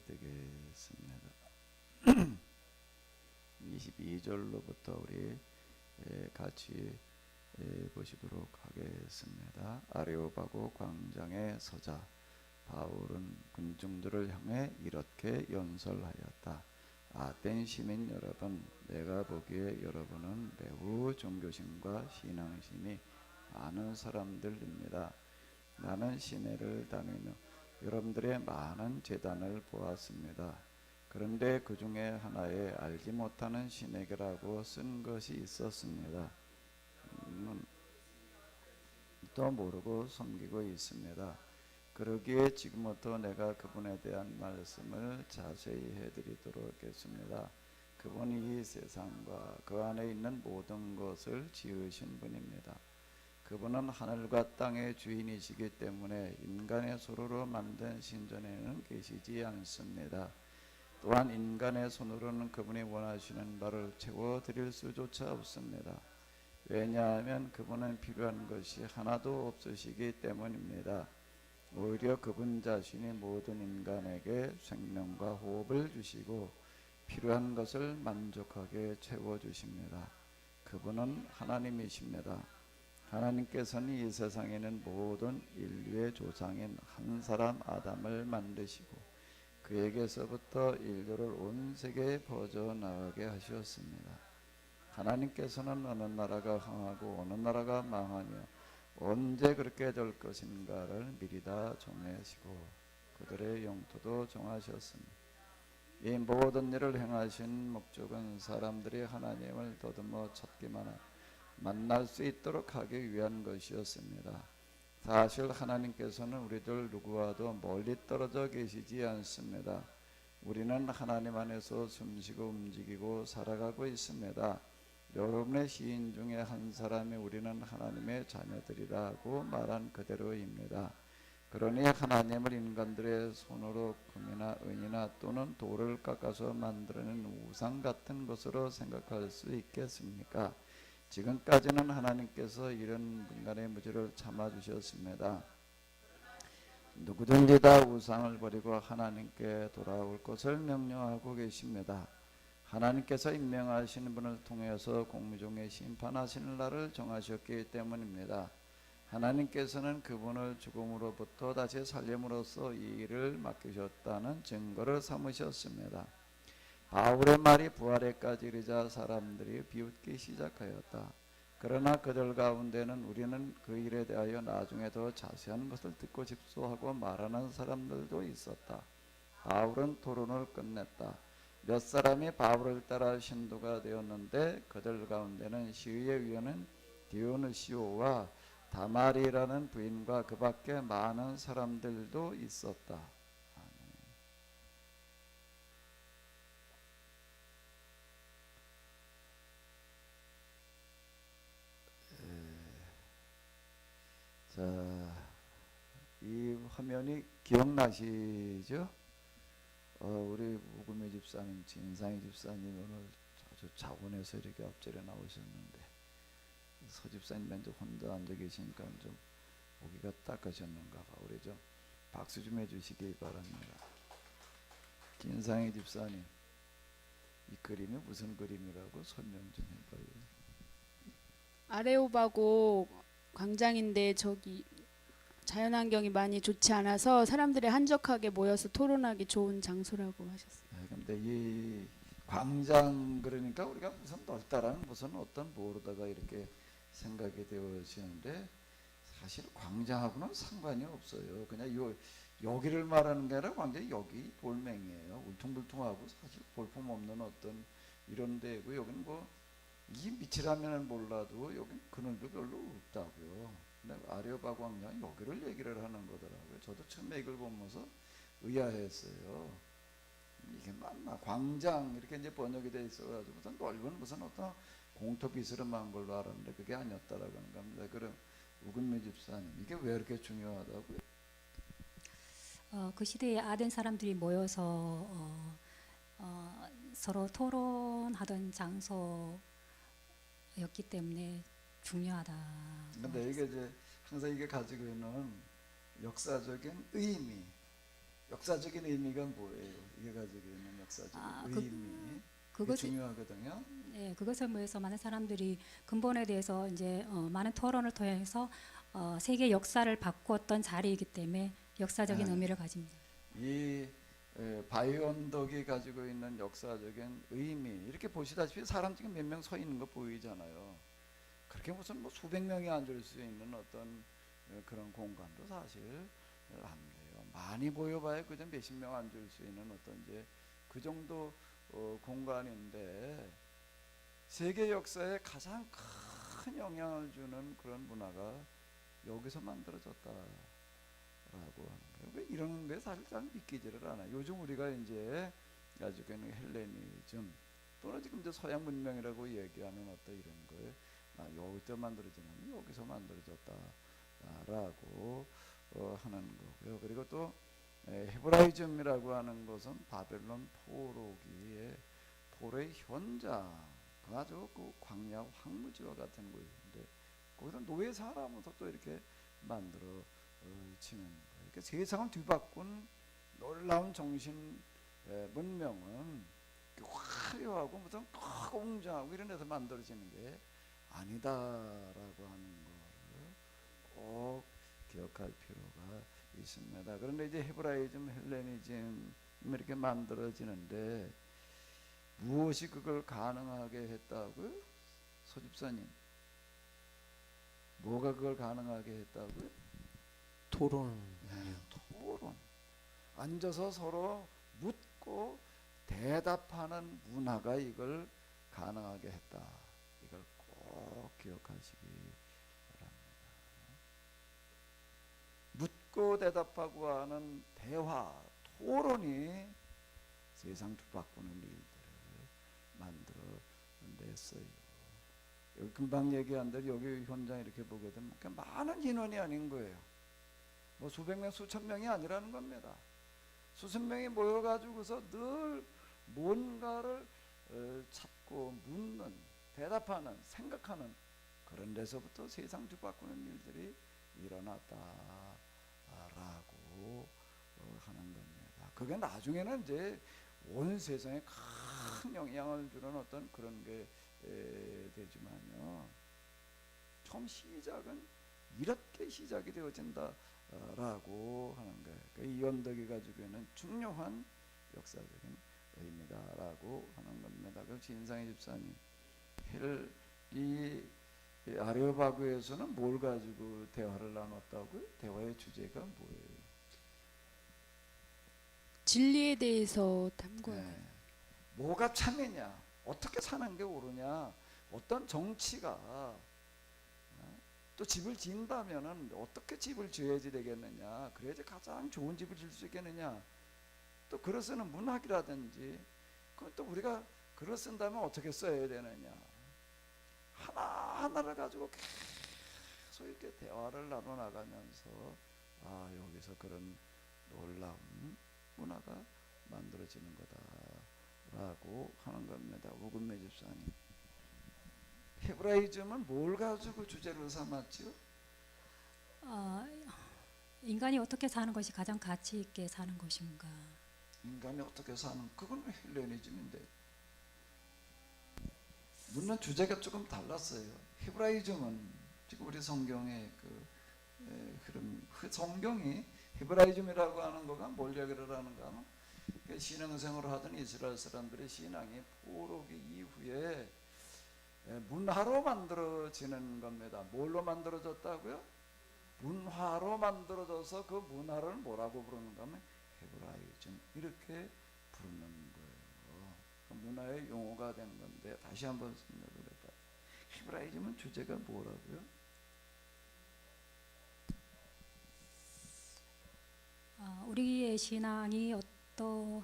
되겠습니다. 22절로부터 우리 같이 보시도록 하겠습니다. 아레오바고 광장에 서자 바울은 군중들을 향해 이렇게 연설하였다. 아덴 시민 여러분, 내가 보기에 여러분은 매우 종교심과 신앙심이 많은 사람들입니다. 나는 시내를 다니며 여러분들의 많은 제단을 보았습니다. 그런데 그 중에 하나에 알지 못하는 신에게라고 쓴 것이 있었습니다. 또 모르고 섬기고 있습니다. 그러기에 지금부터 내가 그분에 대한 말씀을 자세히 해드리도록 하겠습니다. 그분이 이 세상과 그 안에 있는 모든 것을 지으신 분입니다. 그분은 하늘과 땅의 주인이시기 때문에 인간의 손으로 만든 신전에는 계시지 않습니다. 또한 인간의 손으로는 그분이 원하시는 바를 채워드릴 수조차 없습니다. 왜냐하면 그분은 필요한 것이 하나도 없으시기 때문입니다. 오히려 그분 자신이 모든 인간에게 생명과 호흡을 주시고 필요한 것을 만족하게 채워주십니다. 그분은 하나님이십니다. 하나님께서는 이 세상에 있는 모든 인류의 조상인 한 사람 아담을 만드시고 그에게서부터 인류를 온 세계에 퍼져나가게 하셨습니다. 하나님께서는 어느 나라가 흥하고 어느 나라가 망하며 언제 그렇게 될 것인가를 미리 다 정하시고 그들의 영토도 정하셨습니다. 이 모든 일을 행하신 목적은 사람들이 하나님을 더듬어 찾기만 하고 만날 수 있도록 하기 위한 것이었습니다. 사실 하나님께서는 우리들 누구와도 멀리 떨어져 계시지 않습니다. 우리는 하나님 안에서 숨쉬고 움직이고 살아가고 있습니다. 여러분의 시인 중에 한 사람이 우리는 하나님의 자녀들이라고 말한 그대로입니다. 그러니 하나님을 인간들의 손으로 금이나 은이나 또는 돌을 깎아서 만들어낸 우상 같은 것으로 생각할 수 있겠습니까? 지금까지는 하나님께서 이런 인간의 무지를 참아주셨습니다. 누구든지 다 우상을 버리고 하나님께 돌아올 것을 명령하고 계십니다. 하나님께서 임명하시는 분을 통해서 공중에 심판하시는 날을 정하셨기 때문입니다. 하나님께서는 그분을 죽음으로부터 다시 살림으로써 이 일을 맡기셨다는 증거를 삼으셨습니다. 바울의 말이 부활에까지 이르자 사람들이 비웃기 시작하였다. 그러나 그들 가운데는 우리는 그 일에 대하여 나중에 더 자세한 것을 듣고 싶소 하고 말하는 사람들도 있었다. 바울은 토론을 끝냈다. 몇 사람이 바울을 따라 신도가 되었는데 그들 가운데는 시의의 위원은 디오누시오와 다마리라는 부인과 그 밖에 많은 사람들도 있었다. 자, 이 화면이 기억나시죠? 우리 우금희 집사님, 진상희 집사님 오늘 아주 자원해서 이렇게 앞자리에 나오셨는데 서 집사님 먼저 혼자 앉아 계시니까 좀 보기가 딱하셨는가 봐. 우리 좀 박수 좀 해주시기 바랍니다. 진상희 집사님, 이 그림이 무슨 그림이라고 설명 좀 해봐요. 아레오바고 광장인데 저기 자연환경이 많이 좋지 않아서 사람들이 한적하게 모여서 토론하기 좋은 장소라고 하셨어요. 근데 이 광장 그러니까 우리가 무슨 넓다라는 무슨 어떤 뭐로다가 이렇게 생각이 되어지는데 사실 광장하고는 상관이 없어요. 그냥 여기를 말하는 게 아니라 광장이 여기 돌멩이에요. 울퉁불퉁하고 사실 볼품없는 어떤 이런 데고 여기는 뭐 이 밑이라면 몰라도 여기는 그늘도 별로 없다고요. 근데 아레오바 광장 여기를 얘기를 하는 거더라고요. 저도 처음에 이걸 보면서 의아했어요. 이게 맞나? 광장 이렇게 이제 번역이 돼 있어가지고 무슨 넓은 무슨 어떤 공터 비스름한 걸로 알았는데 그게 아니었다라고 하는 겁니다. 그럼 우금미 집사님 이게 왜 이렇게 중요하다고요? 그 시대에 아덴 사람들이 모여서 서로 토론하던 장소였기 때문에 중요하다고 근데 이게 이제 항상 이게 가지고 있는 역사적인 의미, 역사적인 의미가 뭐예요? 이게 가지고 있는 역사적인 의미. 그게 그것이 중요하거든요. 그것을 위해서 많은 사람들이 근본에 대해서 이제 많은 토론을 통해서 세계 역사를 바꾸었던 자리이기 때문에 역사적인 네. 의미를 가집니다. 이 바위 언덕이 가지고 있는 역사적인 의미 이렇게 보시다시피 사람 지금 몇 명 서 있는 거 보이잖아요. 그렇게 무슨 뭐 수백 명이 앉을 수 있는 어떤 그런 공간도 사실 안 돼요. 많이 보여봐야 그저 몇십 명 앉을 수 있는 어떤 이제 그 정도 공간인데 세계 역사에 가장 큰 영향을 주는 그런 문화가 여기서 만들어졌다라고 하는 거예요. 왜 이런 게 사실 잘 믿기지를 않아요. 요즘 우리가 이제 가지고 있는 헬레니즘 또는 지금 이제 서양 문명이라고 얘기하는 어떤 이런 거에 여기서 만들어지는 여기서 만들어졌다라고 하는 거고요. 그리고 또 헤브라이즘이라고 하는 것은 바벨론 포로의 현장, 아주 그 광야 황무지와 같은 곳인데 거기서 노예 사람으로서 또 이렇게 만들어지는 거예요. 그러니까 세상을 뒤바꾼 놀라운 정신 문명은 화려하고 무슨 크고 웅장하고 이런 데서 만들어지는 게 아니다라고 하는 거를 꼭 기억할 필요가 있습니다. 그런데 이제 헤브라이즘, 헬레니즘 이렇게 만들어지는데 무엇이 그걸 가능하게 했다고요? 소집사님, 뭐가 그걸 가능하게 했다고요? 토론. 토론. 앉아서 서로 묻고 대답하는 문화가 이걸 가능하게 했다. 이걸 꼭 기억하시기 바랍니다. 묻고 대답하고 하는 대화, 토론이 세상 뒤바꾸는 일들을 만들어냈어요. 여기 금방 얘기한 대로 여기 현장 이렇게 보게 되면 많은 인원이 아닌 거예요. 뭐 수백 명, 수천 명이 아니라는 겁니다. 수천 명이 모여가지고서 늘 뭔가를 찾고 묻는, 대답하는, 생각하는 그런 데서부터 세상 뒤바꾸는 일들이 일어났다라고 하는 겁니다. 그게 나중에는 이제 온 세상에 큰 영향을 주는 어떤 그런 게 되지만요. 처음 시작은 이렇게 시작이 되어진다라고 하는 거예요. 그러니까 이 언덕이 가지고 있는 중요한 역사적인 의미다라고 하는 겁니다. 그럼 진상희 집사님, 이 아레오바그에서는 뭘 가지고 대화를 나눴다고요? 대화의 주제가 뭐예요? 진리에 대해서 탐구하는. 네. 뭐가 참이냐? 어떻게 사는 게 옳으냐? 어떤 정치가 또 집을 지은다면은 어떻게 집을 지어야지 되겠느냐? 그래야지 가장 좋은 집을 지을 수 있겠느냐? 또 글을 쓰는 문학이라든지 그건 또 우리가 글을 쓴다면 어떻게 써야 되느냐? 하나하나를 가지고 계속 이렇게 대화를 나눠 나가면서 여기서 그런 놀라운 문화가 만들어지는 거다라고 하는 겁니다. 우금매 집사님, 헤브라이즘은 뭘 가지고 주제로 삼았죠? 인간이 어떻게 사는 것이 가장 가치 있게 사는 것인가. 인간이 어떻게 사는, 그건 헬레니즘인데 묻는 주제가 조금 달랐어요. 헤브라이즘은 지금 우리 성경의 그 흐름, 성경이 헤브라이즘이라고 하는 거가 뭘 얘기를 하는가 하면 신흥생활을 하던 이스라엘 사람들의 신앙이 포로기 이후에 문화로 만들어지는 겁니다. 뭘로 만들어졌다고요? 문화로 만들어져서 그 문화를 뭐라고 부르는가 하면 헤브라이즘 이렇게 부르는 거예요. 그 문화의 용어가 된 건데 다시 한번 생각을 해봐요. 헤브라이즘은 주제가 뭐라고요? 우리의 신앙이 어떤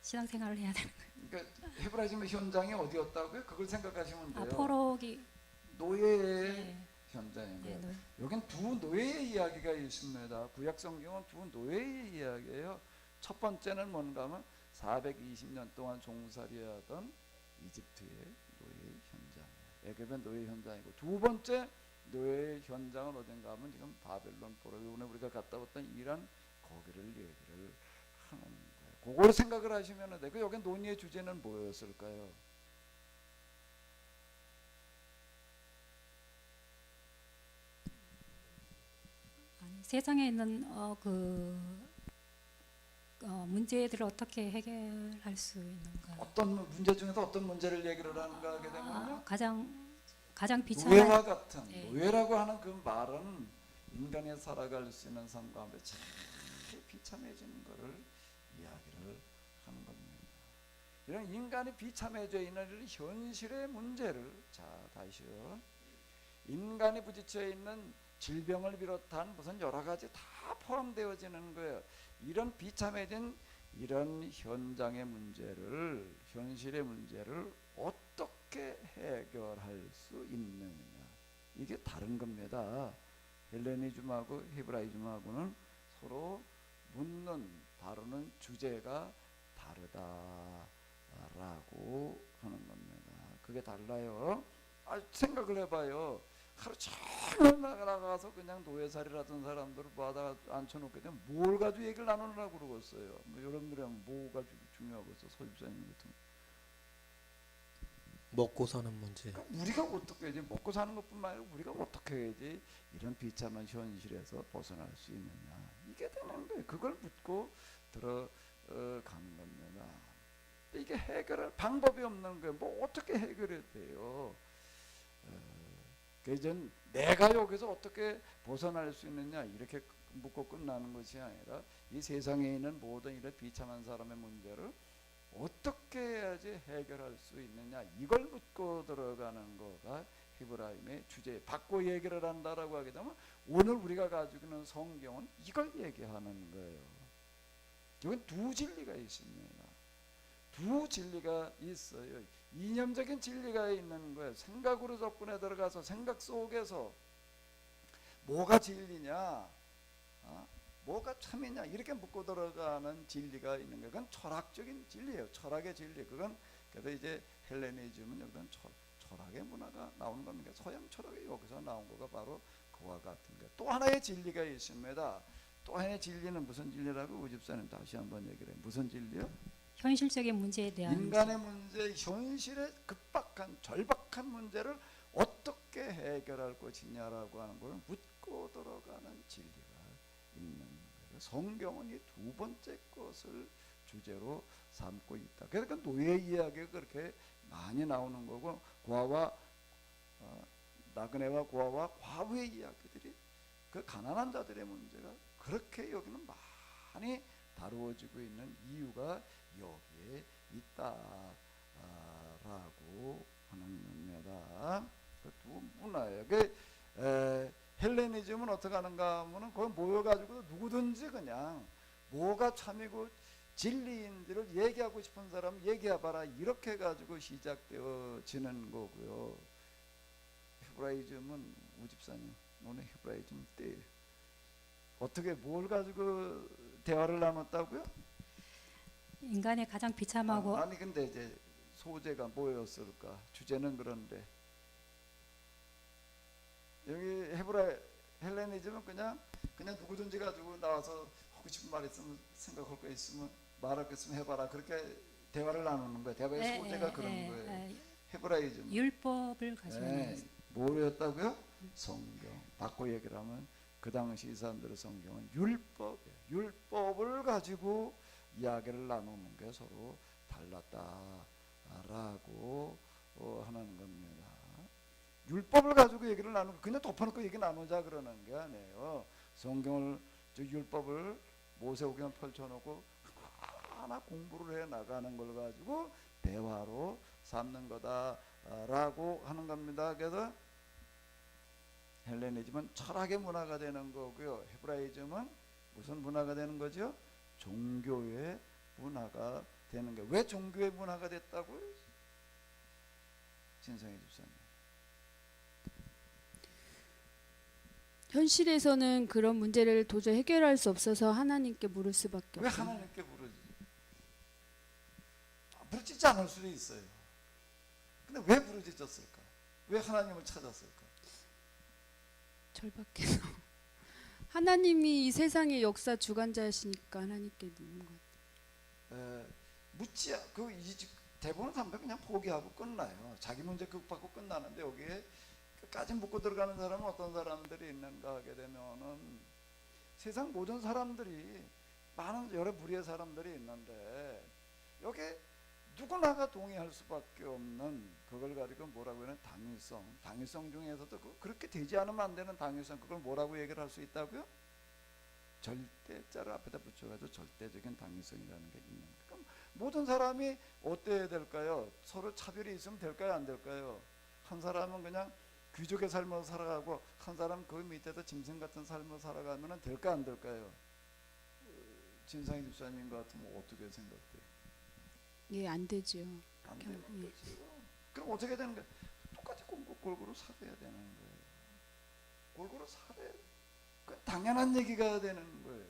신앙생활을 해야 되는 거예요. 그러니까 헤브라이즘의 현장이 어디였다고요? 그걸 생각하시면 돼요. 포로기. 노예의 네. 현장인 거예요. 네, 여긴 두 노예의 이야기가 있습니다. 구약 성경은 두 노예의 이야기예요. 첫 번째는 뭔가 하면 420년 동안 종살이하던 이집트의 노예 현장, 애굽의 노예 현장이고, 두 번째 노예의 현장은 어딘가 하면 지금 바벨론 포로 이번에 우리가 갔다 왔던 이란 거기를 얘기를 하는 거예요. 그걸 생각을 하시면 되고 여기 논의의 주제는 뭐였을까요? 아니, 세상에 있는 문제들을 어떻게 해결할 수 있는가. 어떤 문제 중에서 어떤 문제를 얘기를 하는가 하게 되면요. 가장 비참한 노예와 같은 네. 노예라고 하는 그 말은 인간이 살아갈 수 있는 삶 가운데 참 비참해지는 것을 이야기를 하는 겁니다. 이런 인간이 비참해져 있는 현실의 문제를 자 다시요. 인간이 부딪혀 있는 질병을 비롯한 무슨 여러 가지 다 포함되어지는 거예요. 이런 비참해진 이런 현장의 문제를 현실의 문제를 어떻게 해결할 수 있느냐 이게 다른 겁니다. 헬레니즘하고 헤브라이즘하고는 서로 묻는 다루는 주제가 다르다라고 하는 겁니다. 그게 달라요. 생각을 해봐요. 하루 종일 나가서 그냥 노예살이라던 사람들을 모아다 앉혀놓게 되면 뭘 가지고 얘기를 나누느라고 그러겠어요. 뭐 여러분들이랑 뭐가 중요하겠어? 서집사님 같은 거. 먹고 사는 문제. 그러니까 우리가 어떻게 해야지 먹고 사는 것뿐만 아니라 우리가 어떻게 해야지 이런 비참한 현실에서 벗어날 수 있느냐 이게 되는 거예요. 그걸 묻고 들어가는 겁니다. 이게 해결할 방법이 없는 거예요. 뭐 어떻게 해결해야 돼요? 그래서 내가 여기서 어떻게 벗어날 수 있느냐 이렇게 묻고 끝나는 것이 아니라 이 세상에 있는 모든 이런 비참한 사람의 문제를 어떻게 해야지 해결할 수 있느냐 이걸 묻고 들어가는 거가 히브라임의 주제. 바꿔 얘기를 한다라고 하게 되면 오늘 우리가 가지고 있는 성경은 이걸 얘기하는 거예요. 이건 두 진리가 있습니다. 두 진리가 있어요. 이념적인 진리가 있는 거예요. 생각으로 접근해 들어가서 생각 속에서 뭐가 진리냐, 뭐가 참이냐 이렇게 묻고 들어가는 진리가 있는 거예요. 그건 철학적인 진리예요. 철학의 진리. 그건 그래서 이제 헬레니즘은 여기는 철학의 문화가 나오는 겁니다. 서양 철학이 여기서 나온 거가 바로 그와 같은 거예요. 또 하나의 진리가 있습니다. 또 하나의 진리는 무슨 진리라고 우집사님 다시 한번 얘기를 해요. 무슨 진리요? 현실적인 문제에 대한 인간의 문제, 현실의 급박한 절박한 문제를 어떻게 해결할 것이냐라고 하는 걸 묻고 들어가는 진리가 있는 거예요. 성경은 이 두 번째 것을 주제로 삼고 있다. 그러니까 노예 이야기가 그렇게 많이 나오는 거고 고아와 나그네와 고아와 과부의 이야기들이 그 가난한 자들의 문제가 그렇게 여기는 많이 다루어지고 있는 이유가 여기에 있다라고 하는 겁니다. 그 두 문화예요. 헬레니즘은 어떻게 하는가 하면은 거기 모여가지고 누구든지 그냥 뭐가 참이고 진리인지를 얘기하고 싶은 사람 얘기해봐라 이렇게 해가지고 시작되어지는 거고요. 히브라이즘은 우집사님 오늘 히브라이즘 때 어떻게 뭘 가지고 대화를 나눴다고요? 인간의 가장 비참하고 아니 근데 이제 소재가 뭐였을까? 주제는 그런데 여기 헬레니즘은 그냥 누구든지 가지고 나와서 하고 싶은 말 있으면 생각할 거 있으면 말할 거 있으면 해봐라 그렇게 대화를 나누는 거예요. 대화의 소재가 그런 거예요. 헤브라이즘 율법을 가지고 있는 뭐였다고요? 성경. 바꿔 얘기를 하면 그 당시 이 사람들의 성경은 율법이에요. 율법을 가지고 이야기를 나누는 게 서로 달랐다라고 하는 겁니다. 율법을 가지고 얘기를 나누고 그냥 덮어놓고 얘기 나누자 그러는 게 아니에요. 성경을 율법을 모세오경을 펼쳐놓고 하나 공부를 해 나가는 걸 가지고 대화로 삼는 거다라고 하는 겁니다. 그래서 헬레니즘은 철학의 문화가 되는 거고요. 헤브라이즘은 무슨 문화가 되는 거죠? 종교의 문화가 되는 거예요. 왜 종교의 문화가 됐다고요? 진성희 집사님. 현실에서는 그런 문제를 도저히 해결할 수 없어서 하나님께 물을 수밖에 왜 없어요. 하나님께 부르지? 부르짖지 않을 수도 있어요. 근데 왜 부르짖었을까? 왜 하나님을 찾았을까? 절박해서 하나님이 이 세상의 역사 주관자시니까 하나님께 묻는 것 같아요. 묻지 대부분 사람들 그냥 포기하고 끝나요. 자기 문제 극복하고 끝나는데 여기에 끝까지 묻고 들어가는 사람은 어떤 사람들이 있는가 하게 되면은 세상 모든 사람들이 많은 여러 부류의 사람들이 있는데 여기에 누구나가 동의할 수밖에 없는 그걸 가지고 뭐라고 하는 당위성 중에서도 그렇게 되지 않으면 안 되는 당위성, 그걸 뭐라고 얘기를 할 수 있다고요? 절대자를 앞에다 붙여가지고 절대적인 당위성이라는 게 있는 거예요. 그럼 모든 사람이 어때야 될까요? 서로 차별이 있으면 될까요, 안 될까요? 한 사람은 그냥 귀족의 삶을 살아가고 한 사람은 그 밑에서 짐승 같은 삶을 살아가면 될까, 안 될까요? 진상희 집사님 같으면 어떻게 생각돼요? 예, 안 되죠. 안 그냥, 되는 예. 거죠. 그럼 어떻게 되는 거예요? 똑같이 골고루 살아야 되는 거예요. 골고루 살아야 돼. 그 당연한 얘기가 되는 거예요.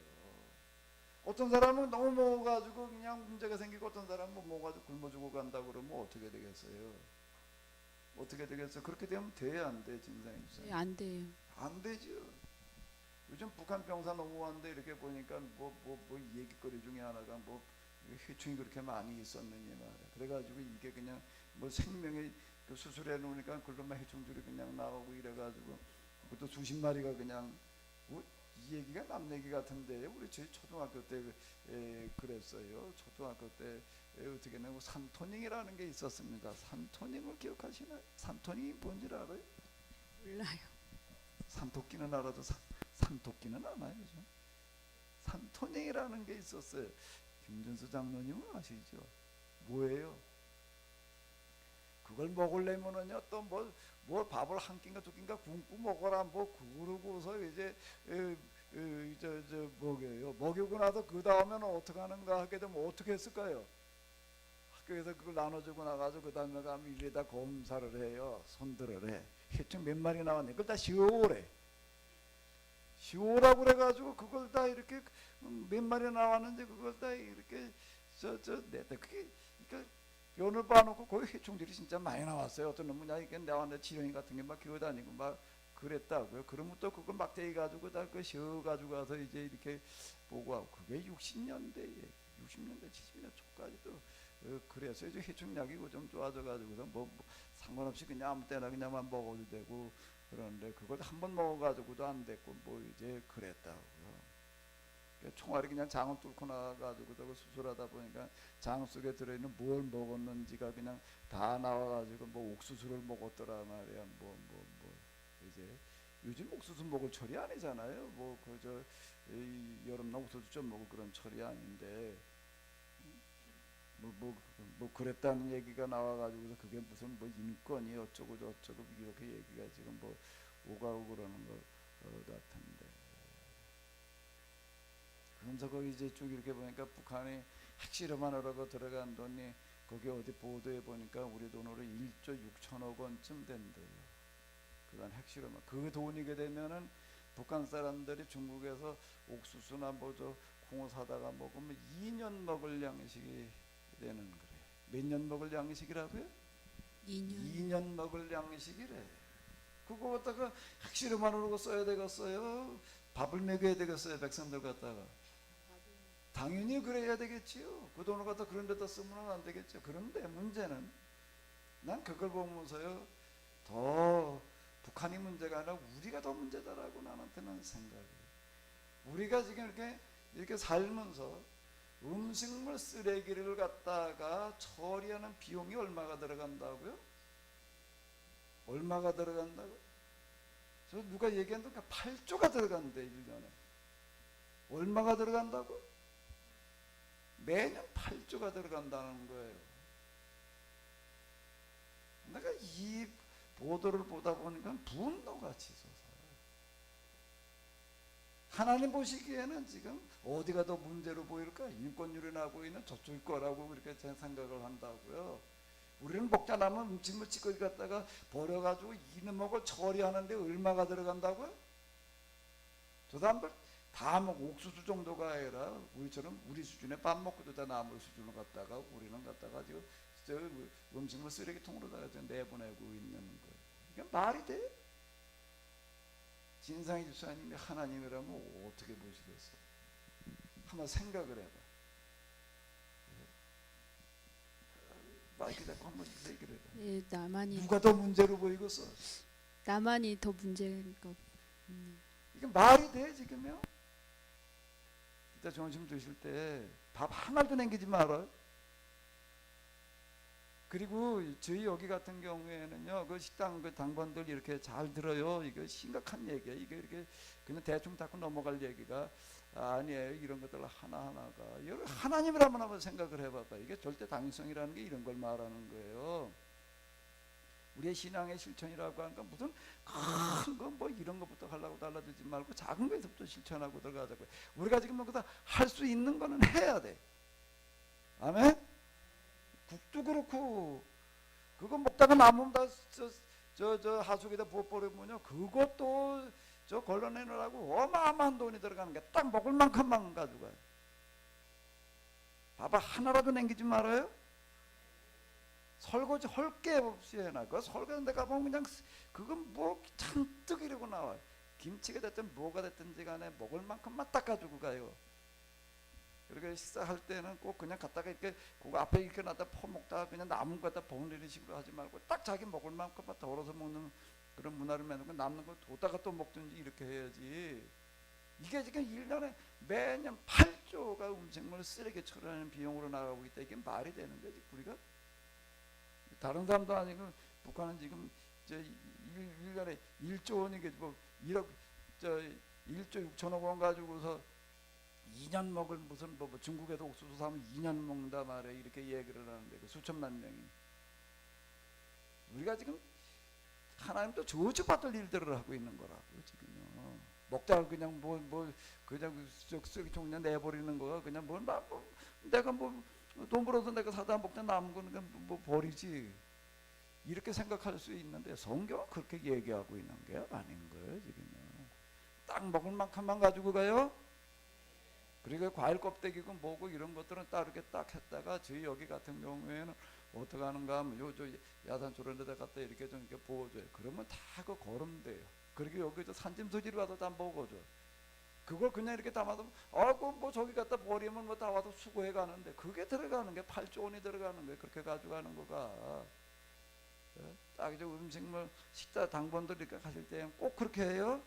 어떤 사람은 너무 먹어가지고 그냥 문제가 생기고 어떤 사람은 먹어가지고 굶어 죽어 간다고 그러면 어떻게 되겠어요? 어떻게 되겠어요? 그렇게 되면 돼야 안 돼, 진상이 예, 안 돼요. 안 되죠. 요즘 북한 병사 넘어왔는데 이렇게 보니까 얘기거리 중에 하나가 해충이 그렇게 많이 있었느냐 말이야. 그래가지고 이게 그냥 생명의 그 수술해 놓으니까 그걸로만 해충들이 그냥 나오고 이래가지고 그것도 수십 마리가 그냥 이 얘기가 남 얘기 같은데 우리 저희 초등학교 때 그랬어요. 초등학교 때 어떻게 냐면 산토닝이라는 게 있었습니다. 산토닝을 기억하시나요? 산토닝이 뭔지 알아요? 몰라요. 산토끼는 알아도 산토끼는 알아요. 산토닝이라는 게 있었어요. 김준수 장로님은 아시죠? 뭐예요? 그걸 먹으려면은요 또 뭘 밥을 한 끼인가 두 끼인가 굶고 먹어라 그러고서 이제 먹이고 나서 그 다음에는 어떻게 하는가 하게 되면 어떻게 했을까요? 학교에서 그걸 나눠주고 나가지고 그 다음에 가면 일에다 검사를 해요. 손들을 해. 해충 몇 마리 나왔네. 그걸 다 쉬어오래. 쉬어오라고 그래가지고 그걸 다 이렇게 몇 마리 나왔는지 그걸 다 이렇게 냈다. 그게 그러니까 변을 봐놓고 거기 해충들이 진짜 많이 나왔어요. 어떤 놈은 이게 나왔는데 지렁이 같은 게 막 기어다니고 막 그랬다고요. 그러면 또 그걸 막대기 가지고 다 그 쉬어가지고 가서 이제 이렇게 보고 하고 그게 60년대 70년 초까지도 그래서 이제 해충약이 좀 좋아져가지고서 상관없이 그냥 아무 때나 그냥만 먹어도 되고 그런데 그걸 한번 먹어가지고도 안 됐고 이제 그랬다고요. 총알이 그냥 장을 뚫고 나가지고 수술하다 보니까 장 속에 들어있는 뭘 먹었는지가 그냥 다 나와가지고 옥수수를 먹었더라 말이야. 이제 요즘 옥수수 먹을 철이 아니잖아요. 그저 여름날 옥수수 좀 먹을 그런 철이 아닌데 그랬다는 얘기가 나와가지고서 그게 무슨 인권이 어쩌고 저쩌고 이렇게 얘기가 지금 오가고 그러는 것 같은데. 그러면서 거기 이제 쭉 이렇게 보니까 북한이 핵실험하느라고 들어간 돈이 거기 어디 보도에 보니까 우리 돈으로 1조 6천억 원쯤 된대요. 그간 핵실험. 그 돈이게 되면은 북한 사람들이 중국에서 옥수수나 콩을 사다가 먹으면 2년 먹을 양식이 되는 거래. 몇 년 먹을 양식이라고요? 2년 먹을 양식이래. 그거 갖다가 핵실험하느라고 써야 되겠어요? 밥을 먹여야 되겠어요? 백성들 갖다가. 당연히 그래야 되겠지요. 그 돈을 갖다 그런 데다 쓰면 안 되겠죠. 그런데 문제는 난 그걸 보면서요 더 북한이 문제가 아니라 우리가 더 문제다라고 나한테는 생각이에요. 우리가 지금 이렇게 살면서 음식물 쓰레기를 갖다가 처리하는 비용이 얼마가 들어간다고요? 얼마가 들어간다고? 저 누가 얘기했는데 8조가 들어간대 1년에. 얼마가 들어간다고? 매년 8조가 들어간다는 거예요. 내가 이 보도를 보다 보니까 분노가 치솟아요. 하나님 보시기에는 지금 어디가 더 문제로 보일까? 인권율이 나고 있는 저쪽일 거라고 그렇게 생각을 한다고요. 우리는 먹자 남은 음식물 찌꺼기 갖다가 버려가지고 이놈하고 처리하는데 얼마가 들어간다고요? 저 사람들 다 옥수수 정도가 아니라 우리처럼 우리 수준에 밥 먹고도 다 남을 수준으로 갖다가 우리는 갖다가 지금 음식물 쓰레기통으로 다 내보내고 있는 거예요. 이게 말이 돼? 진상의 집사님이 하나님이라면 어떻게 보시겠어? 한번 생각을 해봐. 마이크 대고 한번 얘기를 해봐. 예, 누가 더 문제로 보이겠어? 나만이 더 문제가. 이게 말이 돼 지금요? 이따 점심 드실 때 밥 하나도 남기지 말아요. 그리고 저희 여기 같은 경우에는요, 그 식당 그 당번들 이렇게 잘 들어요. 이거 심각한 얘기야. 이게 이렇게 그냥 대충 닦고 넘어갈 얘기가 아니에요. 이런 것들 하나하나가 여러분 하나님이라면 한번 생각을 해봐봐. 이게 절대 당위성이라는 게 이런 걸 말하는 거예요. 우리의 신앙의 실천이라고 하니까 무슨 큰 거 뭐 이런 것부터 하려고 달라들지 말고 작은 거에서부터 실천하고 들어가자고. 우리가 지금 뭐다 할 수 있는 거는 해야 돼. 아멘. 국도 그렇고 그거 먹다가 남으면 다저 하수기에다 부어버리면요 그것도 저 걸러내느라고 어마어마한 돈이 들어가는 게 딱 먹을 만큼만 가져가요. 봐봐 하나라도 남기지 말아요. 설거지 할 게 없이 해놔. 그 설거지 데 가보면 그냥 그건 뭐 잔뜩 이러고 나와요. 김치가 됐든 뭐가 됐든지 간에 먹을 만큼만 딱 가지고 가요. 그렇게 식사할 때는 꼭 그냥 갖다가 이렇게 그거 앞에 이렇게 놔다 퍼먹다가 그냥 남은 거 갖다 버리는 식으로 하지 말고 딱 자기 먹을 만큼만 덜어서 먹는 그런 문화를 만들고 남는 거 뒀다가 또 먹든지 이렇게 해야지. 이게 지금 1년에 매년 8조가 음식물 쓰레기 처리하는 비용으로 나가고 있다. 이게 말이 되는 거지 우리가? 다른 사람도 아니고 북한은 지금 저 1년에 1조 원이게 뭐 1억 저 1조 6천억 원 가지고서 2년 먹을 무슨 뭐 중국에도 옥수수 사면 2년 먹는다 말해 이렇게 얘기를 하는데 그 수천만 명이 우리가 지금 하나님도 저주받을 일들을 하고 있는 거라고 지금요. 먹다가 그냥 뭐 그냥 쓰레기통 그냥 내버리는 거가 그냥 내가 뭐 돈 벌어서 내가 사다 먹다 남은 거는 그냥 뭐 버리지 이렇게 생각할 수 있는데 성경은 그렇게 얘기하고 있는 게 아닌 거예요 지금요. 딱 먹을 만큼만 가지고 가요. 그리고 과일 껍데기고 뭐고 이런 것들은 따르게 딱 했다가 저희 여기 같은 경우에는 어떻게 하는가 하면 요저 야산 저런 데다 갖다 이렇게 좀 이렇게 부어줘요. 그러면 다 그 거름돼요. 그리고 여기 저 산짐소지를 와서 다 먹어줘. 그걸 그냥 이렇게 담아도 아이고 뭐 저기 갖다 버리면 뭐 다 와서 수고해 가는데 그게 들어가는 게 8조 원이 들어가는 거예요. 그렇게 가져가는 거가 딱 이제 음식물 식사 당번들 이렇게 가실 때 꼭 그렇게 해요.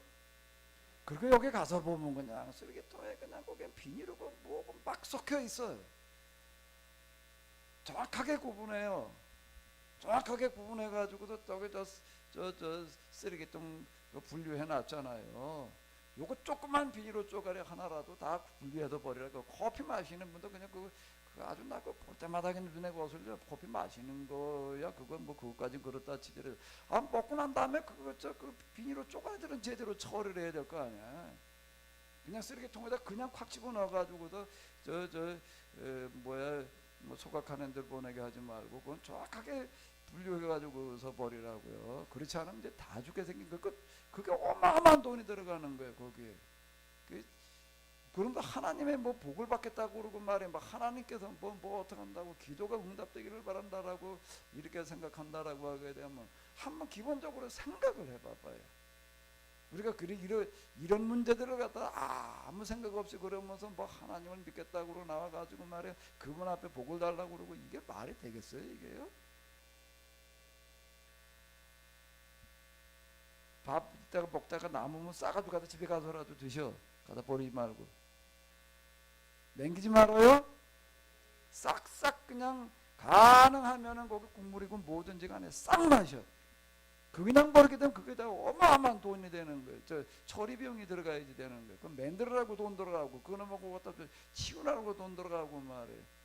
그리고 여기 가서 보면 그냥 쓰레기통에 그냥 거기에 비닐이고 뭐고 막 섞여 있어요. 정확하게 구분해요. 정확하게 구분해 가지고서 저기 저 쓰레기통 분류해 놨잖아요. 요거 조그만 비닐로 쪼가리 하나라도 다 분리해서 버리라고. 커피 마시는 분도 그냥 그거 아주 나 그 볼 때마다 그냥 눈에 거슬려. 커피 마시는 거야 그건 뭐 그것까지 그렇다 치더라도 먹고 난 다음에 그 비닐로 쪼가리들은 제대로 처리를 해야 될 거 아니야. 그냥 쓰레기통에다 그냥 콱 집어넣어 가지고서 뭐 소각하는 데 보내게 하지 말고 그건 정확하게 분류해 가지고서 버리라고요. 그렇지 않으면 이제 다 죽게 생긴 거 그게 어마어마한 돈이 들어가는 거예요 거기에. 그런데 하나님의 뭐 복을 받겠다고 그러고 말이야. 막 하나님께서 뭐 어떻게 한다고 기도가 응답되기를 바란다라고 이렇게 생각한다라고 하게 되면 한번 기본적으로 생각을 해봐봐요. 우리가 이런 문제들을 갖다가 아무 생각 없이 그러면서 뭐 하나님을 믿겠다고 나와가지고 말이야 그분 앞에 복을 달라고 그러고 이게 말이 되겠어요 이게요? 밥 이따가 먹다가 남으면 싸가지고 가서 집에 가서라도 드셔. 가다 버리지 말고. 남기지 말아요. 싹싹 그냥 가능하면은 거기 국물이고 뭐든지 간에 싹 마셔. 그냥 버리게 되면 그게 다 어마어마한 돈이 되는 거예요. 저 처리 비용이 들어가야지 되는 거예요. 그럼 만들으라고 돈 들어가고 그거는 뭐 그거 갖다 치우라고 돈 들어가고 말이에요.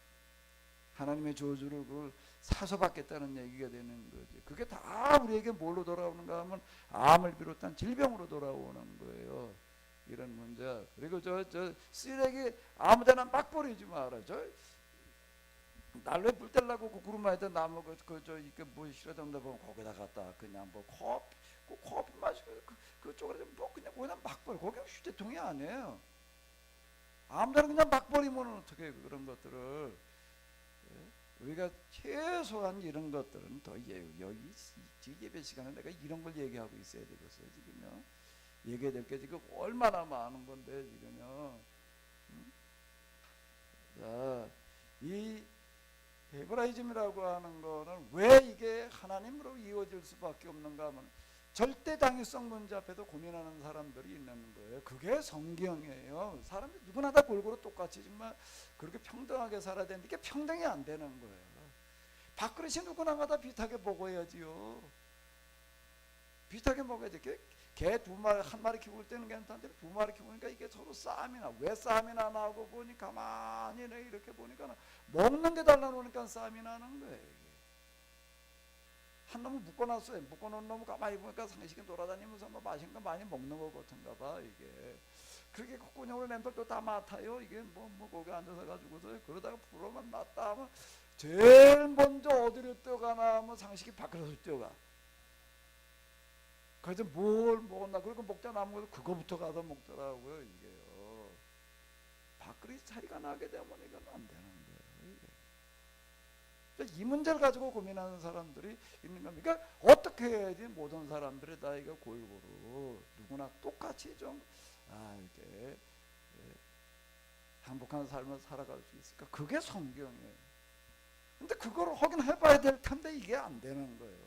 하나님의 저주를 그걸 사서 받겠다는 얘기가 되는 거지. 그게 다 우리에게 뭘로 돌아오는가 하면 암을 비롯한 질병으로 돌아오는 거예요. 이런 문제. 그리고 저 쓰레기 아무데나 막 버리지 마라. 저 난로에 불 떼려고 그 구름마에다 나무 이렇게 뭐 실어둔다 보면 거기다 갖다 그냥 뭐 커피 마시고 그쪽으로 뭐 그냥 막 버려. 거기 휴대통이 아니에요. 아무데나 그냥 막 버리면 어떻게 해 그런 것들을. 우리가 최소한 이런 것들은 더 여기 예배 시간에 내가 이런 걸 얘기하고 있어야 되겠어요 지금요. 얘기해야 될 게 지금 얼마나 많은 건데 지금요. 자, 이 헤브라이즘이라고 하는 거는 왜 이게 하나님으로 이어질 수밖에 없는가 하면 절대 당위성 문제 앞에도 고민하는 사람들이 있는 거예요. 그게 성경이에요. 사람들 누구나 다 골고루 똑같이 정말 그렇게 평등하게 살아야 되는데 이게 평등이 안 되는 거예요. 밥그릇이 누구나 다 비슷하게 먹어야지요. 비슷하게 먹어야지. 개 두 마리 한 마리 키울 때는 괜찮은데 두 마리 키우니까 이게 서로 싸움이 나. 왜 싸움이 나나 하고 보니까 가만히 이렇게 보니까 먹는 게 달라놓으니까 싸움이 나는 거예요. 한 놈을 묶어놨어요. 묶어놓은 놈을 가만히 보니까 상식이 돌아다니면서 뭐 맛있는 거 많이 먹는 것 같은가 봐 이게. 그렇게 콧구녕으로 낸들도 다 맡아요. 이게 뭐 거기 앉아서 가지고서 그러다가 불어만 났다 하면 제일 먼저 어디로 뛰어가나 하면 상식이 밖으로 뛰어가. 그래서 뭘 먹었나 그리고 먹자 남은 거 그거부터 가서 먹더라고요 이게요. 밥그릇 차이가 나게 되면 이건 안 되는 거예요. 이게. 이 문제를 가지고 고민하는 사람들이 있는 겁니다. 그러니까 어떻게 해야지 모든 사람들이 다 이거 골고루 누구나 똑같이 좀 이렇게 행복한 삶을 살아갈 수 있을까? 그게 성경이에요. 근데 그걸 하긴 해봐야 될 텐데 이게 안 되는 거예요.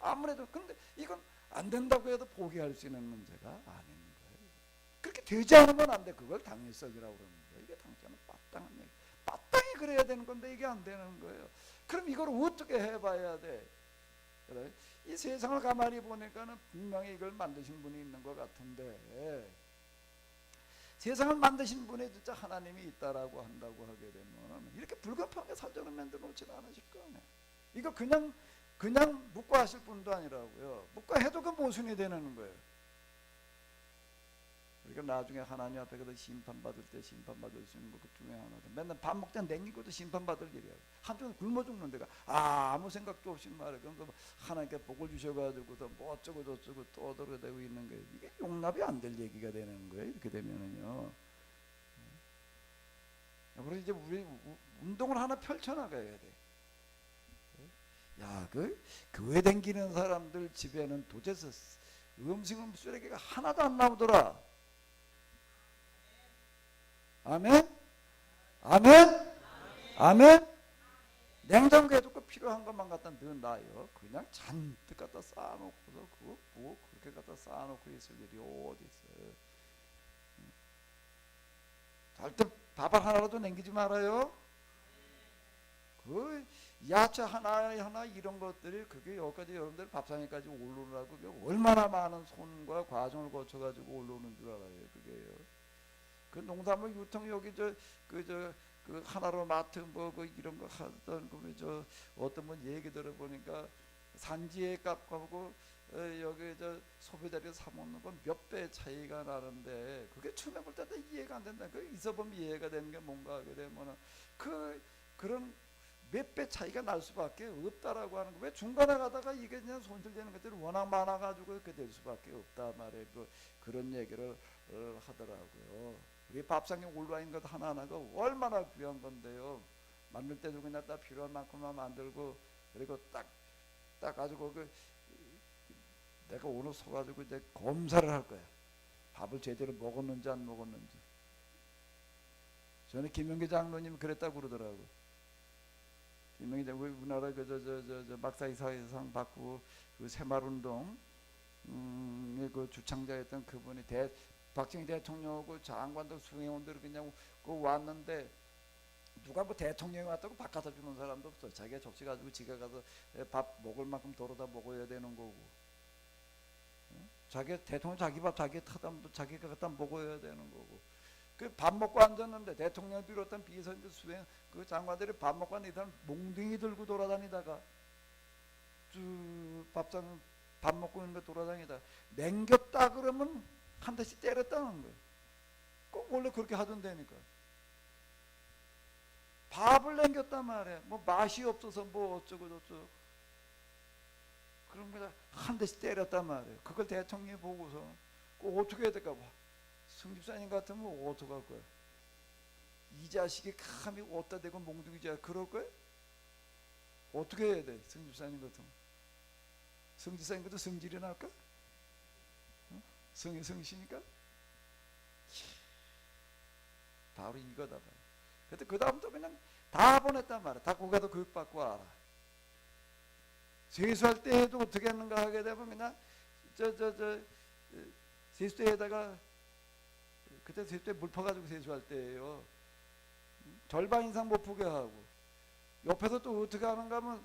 아무래도 근데 이건 안 된다고 해도 포기할 수 있는 문제가 아닌 거예요. 그렇게 되지 않으면 안 돼. 그걸 당위성이라고 그러는 거예요. 이게 당장은 마땅한 얘기. 마땅히 그래야 되는 건데 이게 안 되는 거예요. 그럼 이걸 어떻게 해봐야 돼? 그래? 이 세상을 가만히 보니까는 분명히 이걸 만드신 분이 있는 것 같은데 세상을 만드신 분이 진짜 하나님이 있다라고 한다고 하게 되면 이렇게 불가피하게 사전을 만들어 놓지는 않으실 거 아니에요. 이거 그냥 묵과 하실 분도 아니라고요. 묵과 해도 그 모순이 되는 거예요. 그러니까 나중에 하나님 앞에 가서 심판받을 때 심판받을 수 있는 것 중에 하나다. 맨날 밥 먹다 냉기고도 심판받을 일이야. 한쪽은 굶어 죽는 데가 아무 생각도 없이 말해. 그러니까 하나님께 복을 주셔가지고서 뭐 어쩌고 저쩌고 떠들어대고 있는 거예요. 이게 용납이 안 될 얘기가 되는 거예요. 이렇게 되면은요. 그래서 이제 우리 운동을 하나 펼쳐나가야 돼. 야, 그 교회 댕기는 사람들 집에는 도대체 음식은 쓰레기가 하나도 안 나오더라. 아멘? 아멘? 아멘? 냉장고에도 그 필요한 것만 갖다 넣어놔요. 그냥 잔뜩 갖다 쌓아놓고서 그거 뭐 그렇게 갖다 쌓아놓고 있을 일이 어디 있어요. 절대 밥알 하나라도 남기지 말아요. 그 야채 하나 이런 것들이 그게 여기까지 여러분들 밥상에까지 올라오라고 얼마나 많은 손과 과정을 거쳐가지고 올라오는 줄 알아요. 그게요. 그 농산물 유통 여기 그 하나로 마트 뭐 그 이런 거 하던 그 어떤 분 얘기 들어보니까 산지의 값하고 여기 소비자들이 사 먹는 건 몇 배 차이가 나는데 그게 처음에 볼 때도 이해가 안 된다. 그 있어보면 이해가 되는 게 뭔가 하게 되면은 그런 몇 배 차이가 날 수밖에 없다라고 하는 거. 왜 중간에 가다가 이게 그냥 손실되는 것들이 워낙 많아가지고 그렇게 될 수밖에 없다 말이에요. 그런 얘기를 하더라고요. 우리 밥상에 올라와 있는 것 하나하나가 얼마나 귀한 건데요. 만들 때도 그냥 딱 필요한 만큼만 만들고 그리고 딱 가지고 내가 오늘 서가지고 이제 검사를 할 거야. 밥을 제대로 먹었는지 안 먹었는지. 저는 김영기 장로님 그랬다고 그러더라고. 김영기 장로 우리나라 저 막사이사상 받고 그 새마을운동 그 주창자였던 그분이 박정희 대통령하고 장관들 수행원들이 그냥 왔는데 누가 뭐 대통령이 왔다고 밥 갖다 주는 사람도 없어. 자기가 접시 가지고 지가 가서 밥 먹을 만큼 덜어다 먹어야 되는 거고. 자기 대통령 자기 밥 자기 타다 자기가 갖다 먹어야 되는 거고. 그 밥 먹고 앉았는데 대통령 비롯한 비서들 수행 그 장관들이 밥 먹고 앉은 사람 몽둥이 들고 돌아다니다가 쭉 밥상 밥 먹고 있는 거 돌아다니다 냉겼다 그러면 한 대씩 때렸다는 거예요. 꼭 원래 그렇게 하던데니까. 밥을 남겼단 말이야. 뭐 맛이 없어서 뭐 어쩌고 저쩌고. 그런 거다 한 대씩 때렸단 말이에요. 그걸 대통령이 보고서 어떻게 해야 될까 봐. 승집사님 같으면 어떻게 할 거야? 이 자식이 감히 어디다 대고 몽둥이자 그럴 거야? 어떻게 해야 돼? 승집사님 같으면. 승집사님 것도 승질이 날까? 성의 성시니까 바로 이거다 말이야. 근데 그 다음부터 그냥 다 보냈단 말이야. 다 거기 가서 교육받고 와라. 세수할 때에도 어떻게 하는가 하게 되면 그냥 세수대에다가 그때 세수대 물 퍼가지고 세수할 때예요. 절반 이상 못 푸게 하고 옆에서 또 어떻게 하는가 하면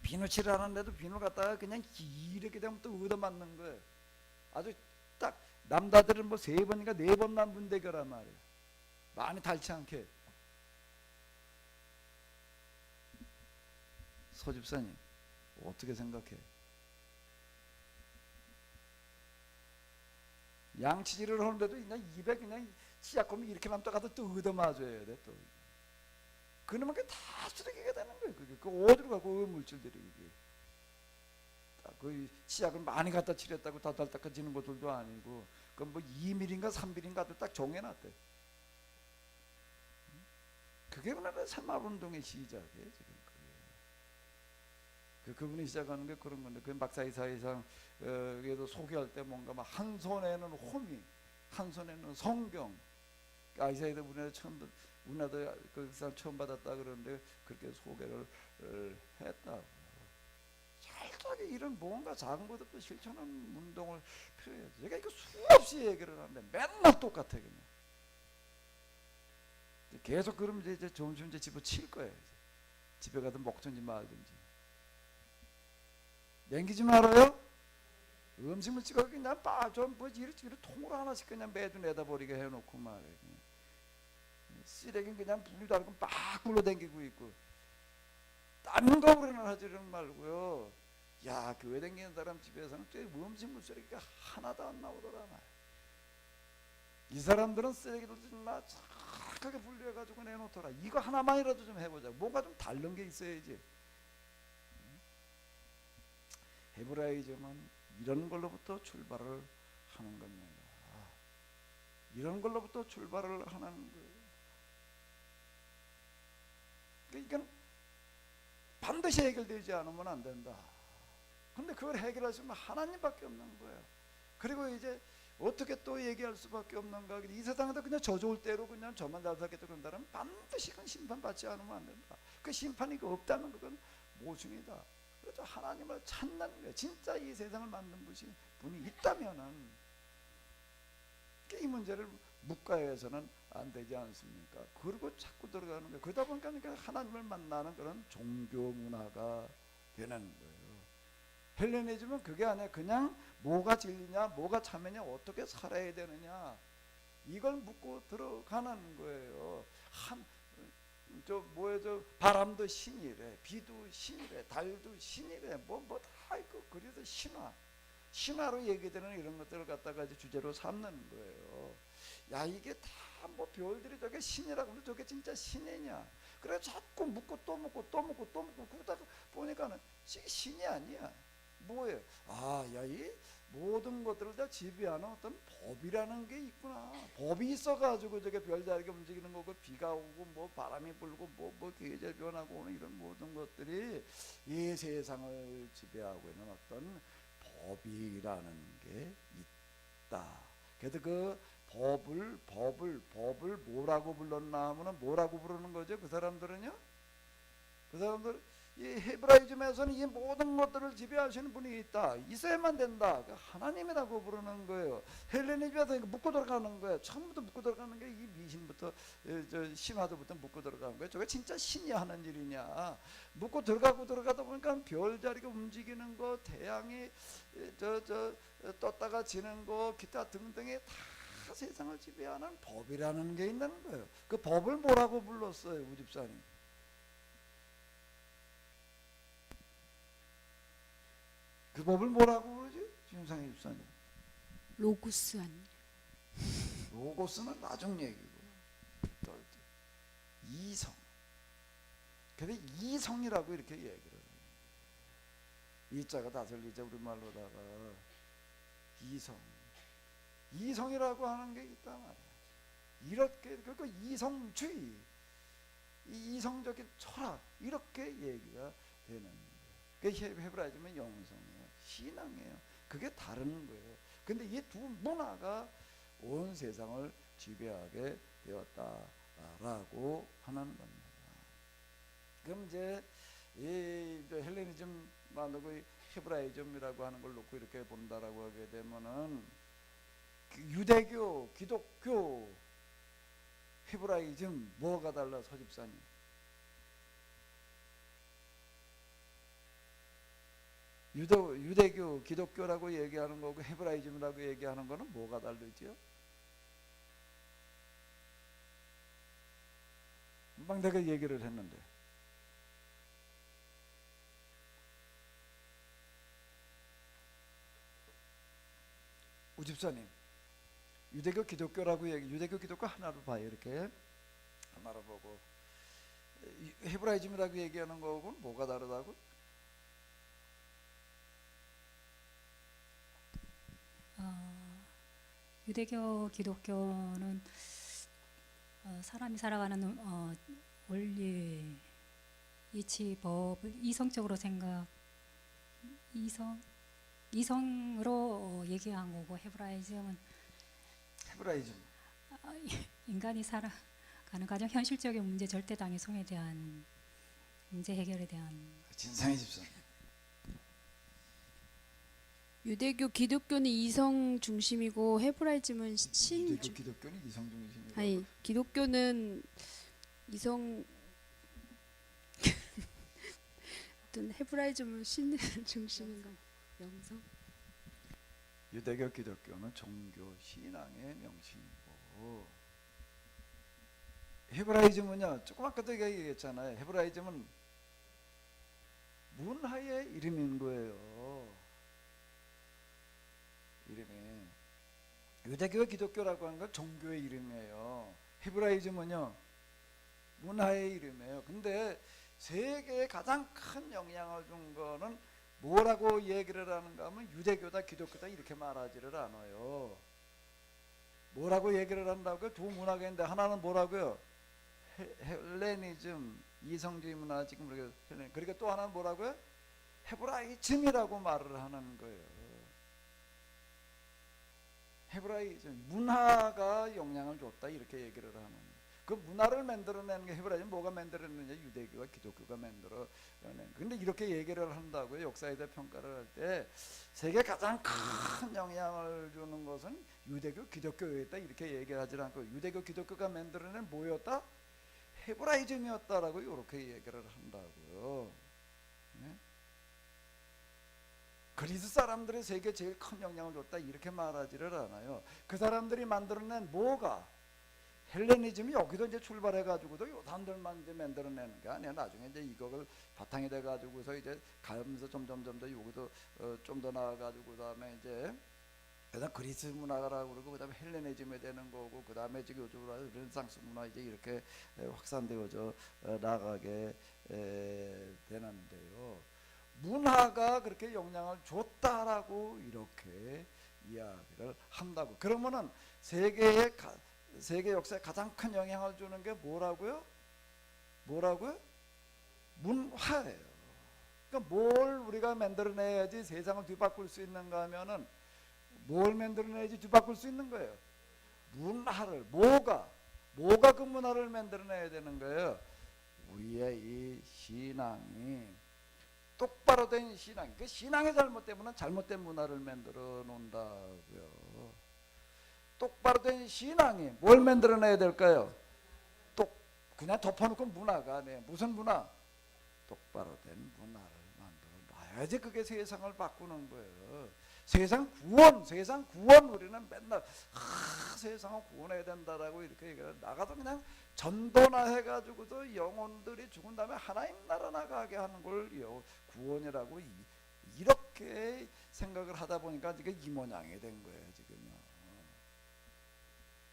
비누 칠하는데도 비누 갖다가 그냥 이렇게 되면 또 얻어맞는 거예요. 아주 딱 남자들은 뭐 3번인가 4번만 문대결란 말이에요. 많이 닳지 않게. 서집사님 어떻게 생각해? 양치질을 하는데도 그냥 입에 그냥 치약하면 이렇게만 떠가서 또 얻어맞아야 돼 또. 그러면 그게 다 쓰레기가 되는 거예요. 그게 그 어디로 가고 그 물질들이 이게. 그 치약을 많이 갖다 칠했다고 다 닦아지는 것들도 아니고, 그 뭐 2mm인가 3mm인가도 딱 정해놨대. 그게 우리나라 새마을운동의 시작이에요 지금. 그분이 시작하는 게 그런 건데, 그 막사이 사이상 그래도 소개할 때 뭔가 막 한 손에는 호미, 한 손에는 성경. 아이사이도 우리나라도 그 사람 처음 받았다 그러는데 그렇게 소개를 했다고. 철저하게 이런 뭔가 작은 것도 실천하는 운동을 필요해요. 제가 이거 수없이 얘기를 하는데 맨날 똑같아 그냥. 계속 그러면 이제 점점 이제 집어칠 거예요. 집에 가든 먹든지 말든지. 남기지 말아요. 음식물 찍어 그냥 좀뭐 이렇게 통으로 하나씩 그냥 매주 내다 버리게 해놓고 말이에요. 쓰레기는 그냥 분유 달고 막 굴러다니고 있고. 딴 거 우리는 하지는 말고요. 야, 교회 다니는 사람 집에서는 또 음식물 쓰레기가 하나도 안 나오더라 말이에요. 이 사람들은 쓰레기를 정말 착하게 분류해가지고 내놓더라. 이거 하나만이라도 좀 해보자. 뭔가 좀 다른 게 있어야지. 헤브라이즘은 이런 걸로부터 출발을 하는 겁니다. 이런 걸로부터 출발을 하는 거예요. 그러니까 반드시 해결되지 않으면 안 된다. 근데 그걸 해결하시면 하나님밖에 없는 거예요. 그리고 이제 어떻게 또 얘기할 수밖에 없는가? 이 세상에도 그냥 저 좋을 대로 그냥 저만 잘 살겠다 그런다면 반드시 그건 심판받지 않으면 안 된다. 그 심판이 없다면 그건 모순이다. 그래서 하나님을 찾는 거예요. 진짜 이 세상을 만든 분이 있다면은 이 문제를 묵과해서는 안 되지 않습니까? 그리고 자꾸 들어가는 거예요. 그러다 보니까 하나님을 만나는 그런 종교 문화가 되는 거예요. 헬레니즘은 그게 아니야. 그냥 뭐가 진리냐, 뭐가 참이냐, 어떻게 살아야 되느냐, 이걸 묻고 들어가는 거예요. 바람도 신이래, 비도 신이래, 달도 신이래, 뭐 다 있고. 그래서 신화로 얘기되는 이런 것들을 갖다가 이제 주제로 삼는 거예요. 야, 이게 다 뭐 별들이 저게 신이라고 하면 저게 진짜 신이냐? 그래 자꾸 묻고 또 묻고 또 묻고 또 묻고 그러다가 보니까는 신이 아니야. 뭐예요? 야, 이 모든 것들을 다 지배하는 어떤 법이라는 게 있구나. 법이 있어가지고 저게 별다르게 움직이는 거고, 비가 오고 뭐 바람이 불고 뭐 계절 변하고 오는 이런 모든 것들이 이 세상을 지배하고 있는 어떤 법이라는 게 있다. 그래서 그 법을 뭐라고 불렀나 하면은 뭐라고 부르는 거죠? 그 사람들은요? 그 사람들 이 헤브라이즘에서는 이 모든 것들을 지배하시는 분이 있다. 있어야만 된다. 하나님이라고 부르는 거예요. 헬레니즘에서 묶고 들어가는 거예요. 처음부터 묶고 들어가는 게 이 미신부터 신화도부터 묶고 들어가는 거예요. 저게 진짜 신이 하는 일이냐? 묶고 들어가다 보니까 별자리가 움직이는 거, 태양이 떴다가 지는 거, 기타 등등의 다 세상을 지배하는 법이라는 게 있는 거예요. 그 법을 뭐라고 불렀어요, 우집사님? 그 법을 뭐라고 부르지? 김상희 집사님. 로고스 아니에요? 로고스는 나중 얘기고. 이성. 근데 이성이라고 이렇게 얘기를 해요. 이자가 다슬리자 우리말로다가 이성. 이성이라고 하는 게 있단 말이야. 이렇게 그 이성주의, 이 이성적인 철학, 이렇게 얘기가 되는 거예요. 그게 헤브라이즘은 영성이에요. 신앙이에요. 그게 다른 거예요. 근데 이 두 문화가 온 세상을 지배하게 되었다라고 하는 겁니다. 그럼 이제 이 헬레니즘만하고 헤브라이즘이라고 하는 걸 놓고 이렇게 본다라고 하게 되면은 유대교, 기독교, 헤브라이즘 뭐가 달라 서집사님? 유대교, 기독교라고 얘기하는 거고 헤브라이즘이라고 얘기하는 거는 뭐가 다르죠? 막 내가 얘기를 했는데 우집사님 유대교, 기독교라고 유대교, 기독교 하나로 봐요. 이렇게 하나로 보고 헤브라이즘이라고 얘기하는 거하고는 뭐가 다르다고? 유대교, 기독교는 사람이 살아가는 원리, 이치, 법을 이성적으로 이성으로 얘기한 거고, 헤브라이즘은 헤브라이즘 인간이 살아가는 가장 현실적인 문제, 절대당의 성에 대한 문제 해결에 대한. 진상의 집사님. 유대교, 기독교는 이성 중심이고 헤브라이즘은 신 유대교, 중. 기독교는 이성 중심이고 아니, 기독교는 이성. 어떤 헤브라이즘은 신 중심인가? 영성. 유대교, 기독교는 종교 신앙의 명칭이고 헤브라이즘은요 조금 아까도 얘기했잖아요. 헤브라이즘은 문화의 이름인 거예요. 이름이 유대교, 기독교라고 하는 건 종교의 이름이에요. 헤브라이즘은요 문화의 이름이에요. 근데 세계에 가장 큰 영향을 준 거는 뭐라고 얘기를 하는가 하면 유대교다, 기독교다 이렇게 말하지를 않아요. 뭐라고 얘기를 한다고요? 두 문화가 있는데 하나는 뭐라고요? 헬레니즘, 이성주의 문화 지금 그러니까 또 하나는 뭐라고요? 헤브라이즘이라고 말을 하는 거예요. 헤브라이즘 문화가 영향을 줬다 이렇게 얘기를 하는 거예요. 그 문화를 만들어내는 게 헤브라이즘 뭐가 만들어내느냐 유대교와 기독교가 만들어내는. 근데 이렇게 얘기를 한다고요. 역사에 대해 평가를 할 때 세계 가장 큰 영향을 주는 것은 유대교, 기독교였다 이렇게 얘기하지 않고 유대교, 기독교가 만들어낸 뭐였다? 헤브라이즘이었다라고 이렇게 얘기를 한다고요. 네? 그리스 사람들이 세계에 제일 큰 영향을 줬다 이렇게 말하지를 않아요. 그 사람들이 만들어낸 뭐가 헬레니즘이 여기도 이제 출발해가지고도 요 사람들만 이제 만들어내는 게 아니야. 나중에 이제 이걸 바탕이 돼가지고서 이제 가면서 점점 더 여기도 좀 더 나아가지고 그다음에 이제 그다음 그리스 문화라고 그러고 그다음에 헬레니즘이 되는 거고 그다음에 지금 요즘으로 르네상스 문화 이제 이렇게 확산되어져 나가게 되는데요. 문화가 그렇게 영향을 줬다라고 이렇게 이야기를 한다고. 그러면은 세계 역사에 가장 큰 영향을 주는 게 뭐라고요? 뭐라고요? 문화예요. 그러니까 뭘 우리가 만들어내야지 세상을 뒤바꿀 수 있는가 하면은 뭘 만들어내야지 뒤바꿀 수 있는 거예요? 문화를. 뭐가 그 문화를 만들어내야 되는 거예요? 우리의 이 신앙이 똑바로 된 신앙. 그 신앙의 잘못 때문에 잘못된 문화를 만들어 놓는다고요. 똑바로 된 신앙이 뭘 만들어내야 될까요? 그냥 덮어놓고 문화가 아니에요. 무슨 문화? 똑바로 된 문화를 만들어 놔야지 그게 세상을 바꾸는 거예요. 세상 구원 우리는 맨날 세상을 구원해야 된다라고 이렇게 얘기해요. 나가도 그냥 전도나 해가지고도 영혼들이 죽은 다음에 하나님 나라 나가게 하는 걸 구원이라고 이렇게 생각을 하다 보니까 지금 이 모양이 된 거예요. 지금요.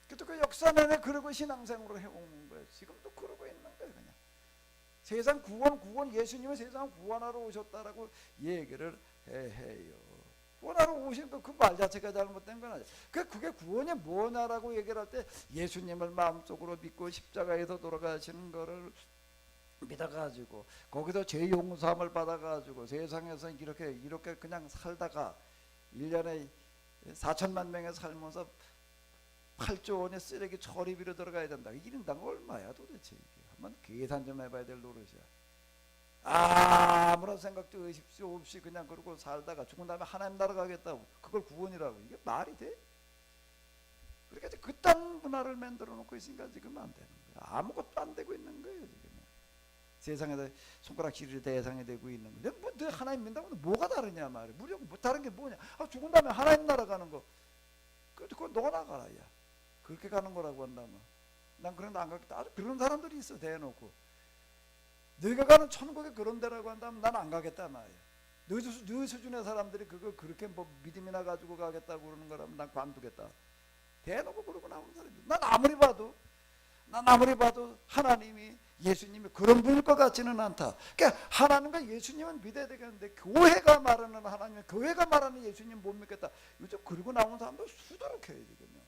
그래도 그 역사 내내 그러고 신앙생활로 해온 거예요. 지금도 그러고 있는 거예요. 그냥 세상 구원 예수님은 세상을 구원하러 오셨다라고 얘기를 해요. 구원하러 오신 그 말 자체가 잘못된 건 아니에요. 그게 구원이 뭐냐라고 얘기를 할 때 예수님을 마음속으로 믿고 십자가에서 돌아가시는 거를 믿어가지고 거기서 죄 용서함을 받아가지고 세상에서 이렇게 그냥 살다가 1년에 4천만 명의 살면서 8조 원의 쓰레기 처리비로 들어가야 된다. 1인당 얼마야 도대체 이게? 한번 계산 좀 해봐야 될 노릇이야. 아무런 생각도 의식도 없이 그냥 그러고 살다가 죽은 다음에 하나님 나라 가겠다고, 그걸 구원이라고. 이게 말이 돼? 그러니까 그딴 문화를 만들어 놓고 있으니까 지금 안 되는 거야. 아무것도 안 되고 있는 거예요 지금. 세상에다 손가락질이 대상이 되고 있는 거야. 뭐 하나님 믿는다고 뭐가 다르냐 말이야. 무조건 뭐 다른 게 뭐냐. 죽은 다음에 하나님 나라 가는 거, 그거 너가 나가라 야. 그렇게 가는 거라고 한다면 난 그런 데 안 가겠다. 아주 그런 사람들이 있어 대놓고. 너희가 가는 천국에 그런 데라고 한다면 난 안 가겠다 말이야. 너희 수준의 사람들이 그거 그렇게 뭐 믿음이나 가지고 가겠다고 그러는 거라면 난 관두겠다. 대놓고 그러고 나오는 사람이. 난 아무리 봐도 하나님이, 예수님이 그런 분일 것 같지는 않다. 그러니까 하나님과 예수님은 믿어야 되겠는데 교회가 말하는 하나님, 교회가 말하는 예수님 못 믿겠다. 요즘 그러고 나오는 사람들 수두룩해요 지금요.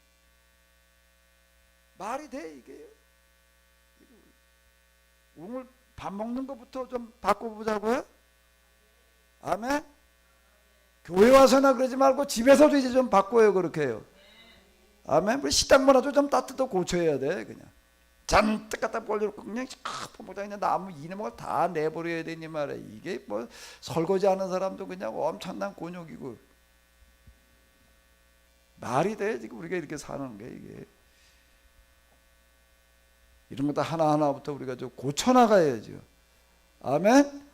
말이 돼 이게? 오늘 밥 먹는 것부터 좀 바꿔보자고요. 아멘. 교회 와서나 그러지 말고 집에서도 이제 좀 바꿔요. 그렇게 해요. 아멘. 우리 식당 문화도 좀 따뜻하게 고쳐야 돼. 그냥 잔뜩 갖다 벌려놓고 그냥 보자 그냥 나무 이놈을 다 내버려야 되니 말이야. 이게 뭐 설거지 하는 사람도 그냥 엄청난 곤욕이고. 말이 돼 지금 우리가 이렇게 사는 게 이게. 이런 것도 하나하나부터 우리가 좀 고쳐나가야죠. 아멘.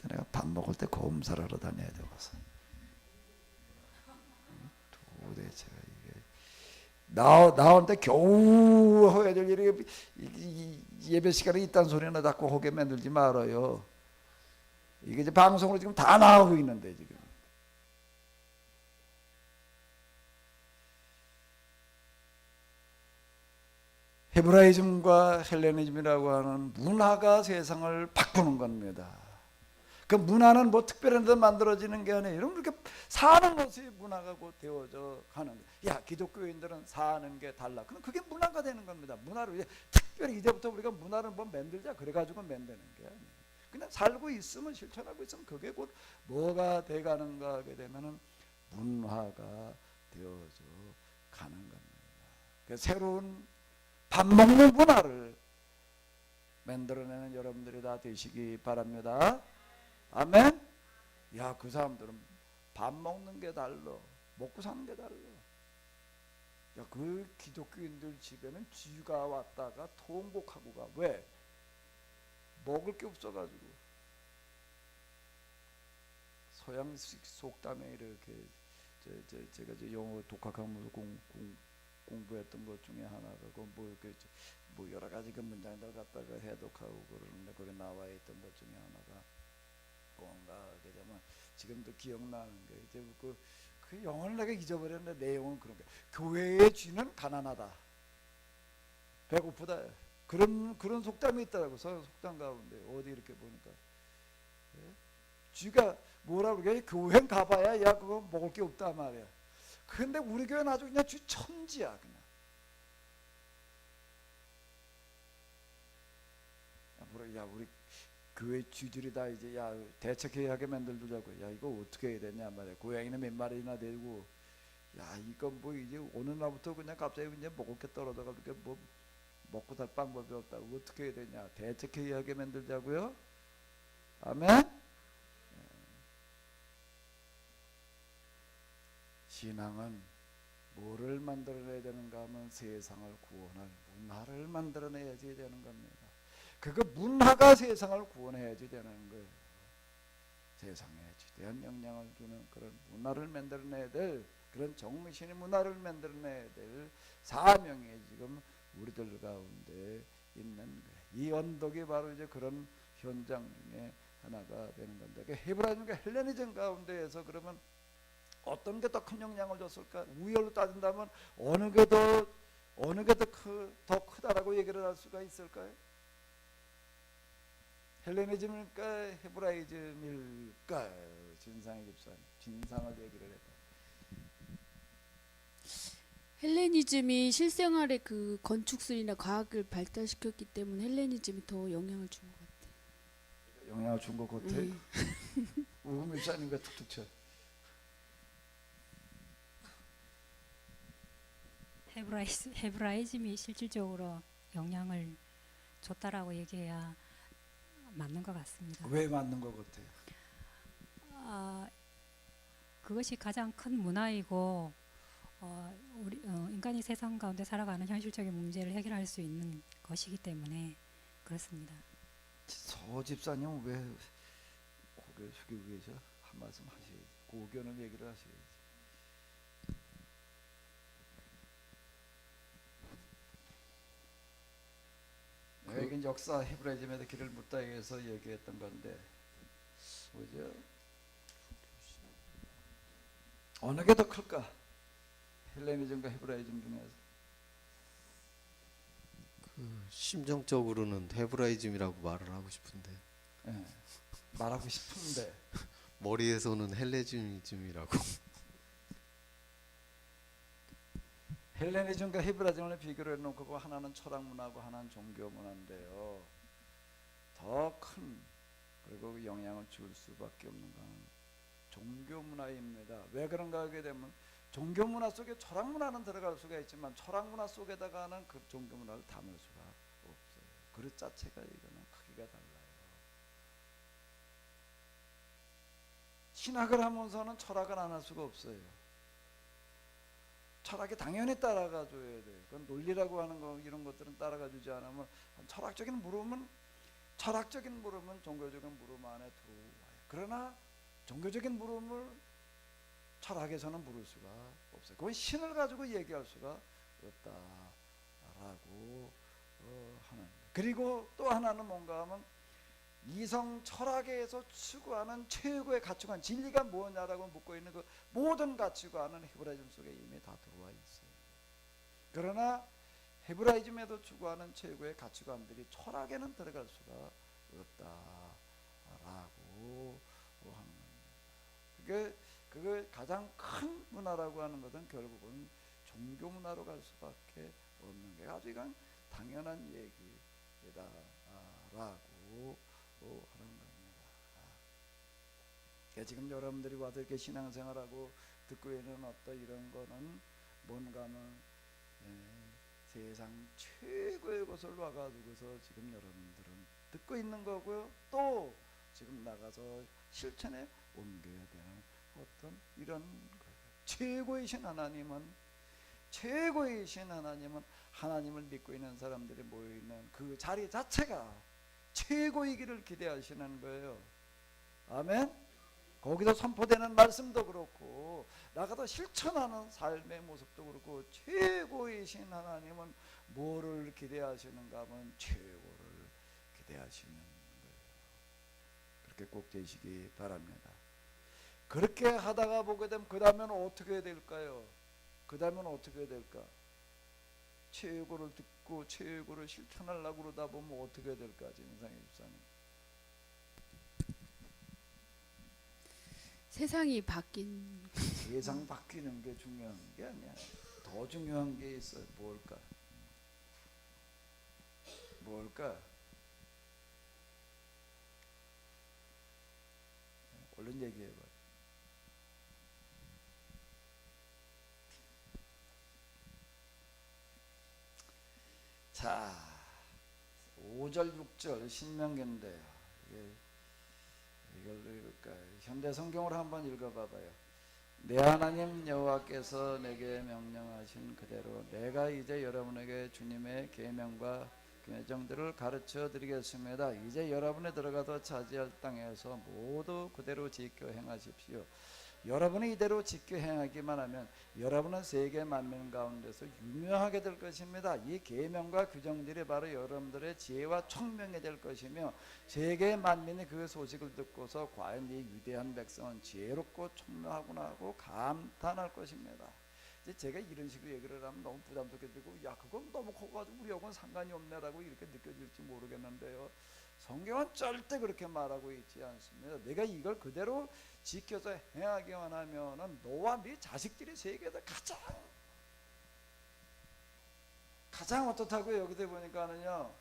내가 밥 먹을 때 검사를 하러 다녀야 되고서 도대체가 이게 나오는데 겨우 해야 될 일이 예배 시간에 이딴 소리나 자꾸 하게 만들지 말아요. 이게 이제 방송으로 지금 다 나오고 있는데 지금. 헤브라이즘과 헬레니즘이라고 하는 문화가 세상을 바꾸는 겁니다. 그 문화는 뭐 특별한 데 만들어지는 게 아니에요. 여러분 이렇게 사는 것이 문화가 곧 되어져 가는 거예요. 야 기독교인들은 사는 게 달라. 그럼 그게 문화가 되는 겁니다. 문화를 이제 특별히 이제부터 우리가 문화를 뭐 만들자 그래가지고 만드는 게 아니에요. 그냥 살고 있으면 실천하고 있으면 그게 곧 뭐가 돼가는가 하게 되면은 문화가 되어져 가는 겁니다. 그래서 새로운 밥 먹는 문화를 만들어내는 여러분들이 다 되시기 바랍니다. 아멘. 야, 그 사람들은 밥 먹는 게 달라, 먹고 사는 게 달라. 야, 그 기독교인들 집에는 쥐가 왔다가 통곡하고 가. 왜? 먹을 게 없어가지고. 서양식 속담에 이렇게 제가 영어 독학하면서 공부했던 것 중에 하나가 뭐 여러 가지 그 문장들 갖다가 해독하고 그러는데 거기 나와 있던 것 중에 하나가 뭔가 하게 되면 지금도 기억나는 게 이제 그 영어를 내가 잊어버렸는데 내용은 그런 게 교회의 쥐는 가난하다, 배고프다, 그런 속담이 있더라고. 서양 속담 가운데 어디 이렇게 보니까 쥐가 뭐라 그러게, 교회 가봐야 야 그거 먹을 게 없단 말이야. 근데 우리 교회는 아주 그냥 쥐 천지야 그냥. 야 우리 교회 쥐들이 다 이제 야 대책회의 하게 만들자고. 야 이거 어떻게 해야 되냐 말이야. 고양이는 몇 마리나 되고, 야 이거 뭐 이제 어느 날부터 그냥 갑자기 그냥 먹을 게 떨어져가 그렇게 뭐 먹고 살 방법이 없다고. 어떻게 해야 되냐. 대책회의 하게 만들자고요. 아멘. 신앙은 뭐를 만들어내야 되는가 하면 세상을 구원할 문화를 만들어내야지 되는 겁니다. 그거 문화가 세상을 구원해야지 되는 거예요. 세상에 지대한 영향을 주는 그런 문화를 만들어내야 될, 그런 정신의 문화를 만들어내야 될 사명이 지금 우리들 가운데 있는 거예요. 이 언덕이 바로 이제 그런 현장 중에 하나가 되는 건데, 그 헤브라이즘과 헬레니즘 가운데에서 그러면 어떤 게 더 큰 영향을 줬을까? 우열로 따진다면 어느 게 더 크다라고 얘기를 할 수가 있을까요? 헬레니즘일까 헤브라이즘일까? 진상의 집사님, 진상을 얘기를 했다. 헬레니즘이 실생활의 그 건축술이나 과학을 발달시켰기 때문에 헬레니즘이 더 영향을 준 것 같아요. 영향을 준 것 같아. 우금 집사님과 툭툭 쳐. 헤브라이즘이 실질적으로 영향을 줬다라고 얘기해야 맞는 것 같습니다. 왜 맞는 것 같아요? 아, 그것이 가장 큰 문화이고 우리 인간이 세상 가운데 살아가는 현실적인 문제를 해결할 수 있는 것이기 때문에 그렇습니다. 서 집사님 왜 고개 숙이고 계셔? 한 말씀 하셔야지. 고견을 얘기를 하셔야지. 이게 역사 헤브라이즘에도 길을 묻다 위해서 얘기했던 건데, 뭐죠? 어느 게 더 클까? 헬레니즘과 헤브라이즘 중에서. 심정적으로는 헤브라이즘이라고 말을 하고 싶은데 예, 말하고 싶은데 머리에서는 헬레니즘이라고. 헬레니즘과 헤브라이즘을 비교를 해놓고 그 하나는 철학 문화고 하나는 종교 문화인데요. 더 큰 그리고 영향을 줄 수밖에 없는 건 종교 문화입니다. 왜 그런가 하게 되면 종교 문화 속에 철학 문화는 들어갈 수가 있지만 철학 문화 속에다가는 그 종교 문화를 담을 수가 없어요. 그릇 자체가 이거는 크기가 달라요. 신학을 하면서는 철학을 안 할 수가 없어요. 철학이 당연히 따라가 줘야 돼요. 그건 논리라고 하는 거 이런 것들은 따라가 주지 않으면 철학적인 물음은 종교적인 물음 안에 들어와요. 그러나 종교적인 물음을 철학에서는 물을 수가 없어요. 그건 신을 가지고 얘기할 수가 없다라고 하는. 그리고 또 하나는 뭔가 하면 이성 철학에서 추구하는 최고의 가치관 진리가 뭐냐라고 묻고 있는 그 모든 가치관은 헤브라이즘 속에 이미 다 들어와 있어요. 그러나 헤브라이즘에도 추구하는 최고의 가치관들이 철학에는 들어갈 수가 없다라고 하는 겁니다. 그게 가장 큰 문화라고 하는 것은 결국은 종교 문화로 갈 수밖에 없는 게 아주 이건 당연한 얘기다라고 하는 겁니다. 지금 여러분들이 와서 이렇게 신앙생활하고 듣고 있는 어떤 이런 거는 뭔가 하면 세상 최고의 곳을 와가지고서 지금 여러분들은 듣고 있는 거고요. 또 지금 나가서 실천에 옮겨야 되는 어떤 이런 최고이신 하나님은 하나님을 믿고 있는 사람들이 모여있는 그 자리 자체가 최고이기를 기대하시는 거예요. 아멘. 거기서 선포되는 말씀도 그렇고 나가서 실천하는 삶의 모습도 그렇고 최고이신 하나님은 뭐를 기대하시는가 하면 최고를 기대하시는 거예요. 그렇게 꼭 되시기 바랍니다. 그렇게 하다가 보게 되면 그 다음에는 어떻게 될까요? 최고를 듣고 최고를 실천하려고 그러다 보면 어떻게 될까? 진상의 집사님. 세상이 바뀐 세상 바뀌는 게 중요한 게 아니야. 더 중요한 게 있어요. 뭘까? 얼른 얘기해봐. 자, 5절 6절 신명기인데 이걸 읽을까요? 현대 성경으로 한번 읽어봐봐요. 내 하나님 여호와께서 내게 명령하신 그대로 내가 이제 여러분에게 주님의 계명과 규정들을 가르쳐 드리겠습니다. 이제 여러분이 들어가서 차지할 땅에서 모두 그대로 지켜 행하십시오. 여러분이 이대로 지켜 행하기만 하면 여러분은 세계 만민 가운데서 유명하게 될 것입니다. 이 계명과 규정들이 바로 여러분들의 지혜와 총명이 될 것이며 세계 만민이 그 소식을 듣고서 과연 이 위대한 백성은 지혜롭고 총명하구나 하고 감탄할 것입니다. 이제 제가 이런 식으로 얘기를 하면 너무 부담스럽게 들고 야 그건 너무 커가지고 우리하고는 상관이 없네라고 이렇게 느껴질지 모르겠는데요. 성경은 절대 그렇게 말하고 있지 않습니다. 내가 이걸 그대로 지켜서 행하기만 하면은 너와 네 자식들이 세계에서 가장 어떻다고 여기서 보니까는요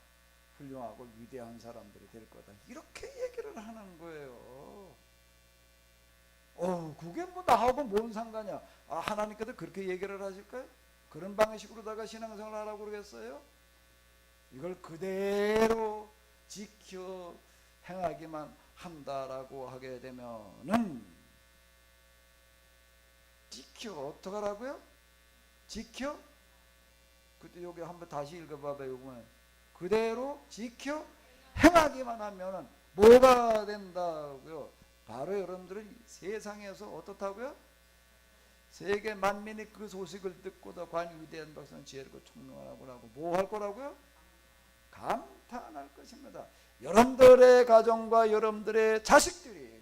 훌륭하고 위대한 사람들이 될 거다 이렇게 얘기를 하는 거예요. 그게 뭐 나하고 뭔 상관이야? 하나님께서 그렇게 얘기를 하실까요? 그런 방식으로다가 신앙생활 하라고 그러겠어요? 이걸 그대로 지켜 행하기만 한다라고 하게 되면은 지켜 어떡하라고요? 지켜? 그때 여기 한번 다시 읽어봐봐요. 이번에. 그대로 지켜 행하기만 하면은 뭐가 된다고요? 바로 여러분들은 세상에서 어떻다고요? 세계 만민이 그 소식을 듣고도 관 위대한 박사는 지혜롭고 총명하라고 뭐 할 거라고요? 감탄할 것입니다. 여러분들의 가정과 여러분들의 자식들이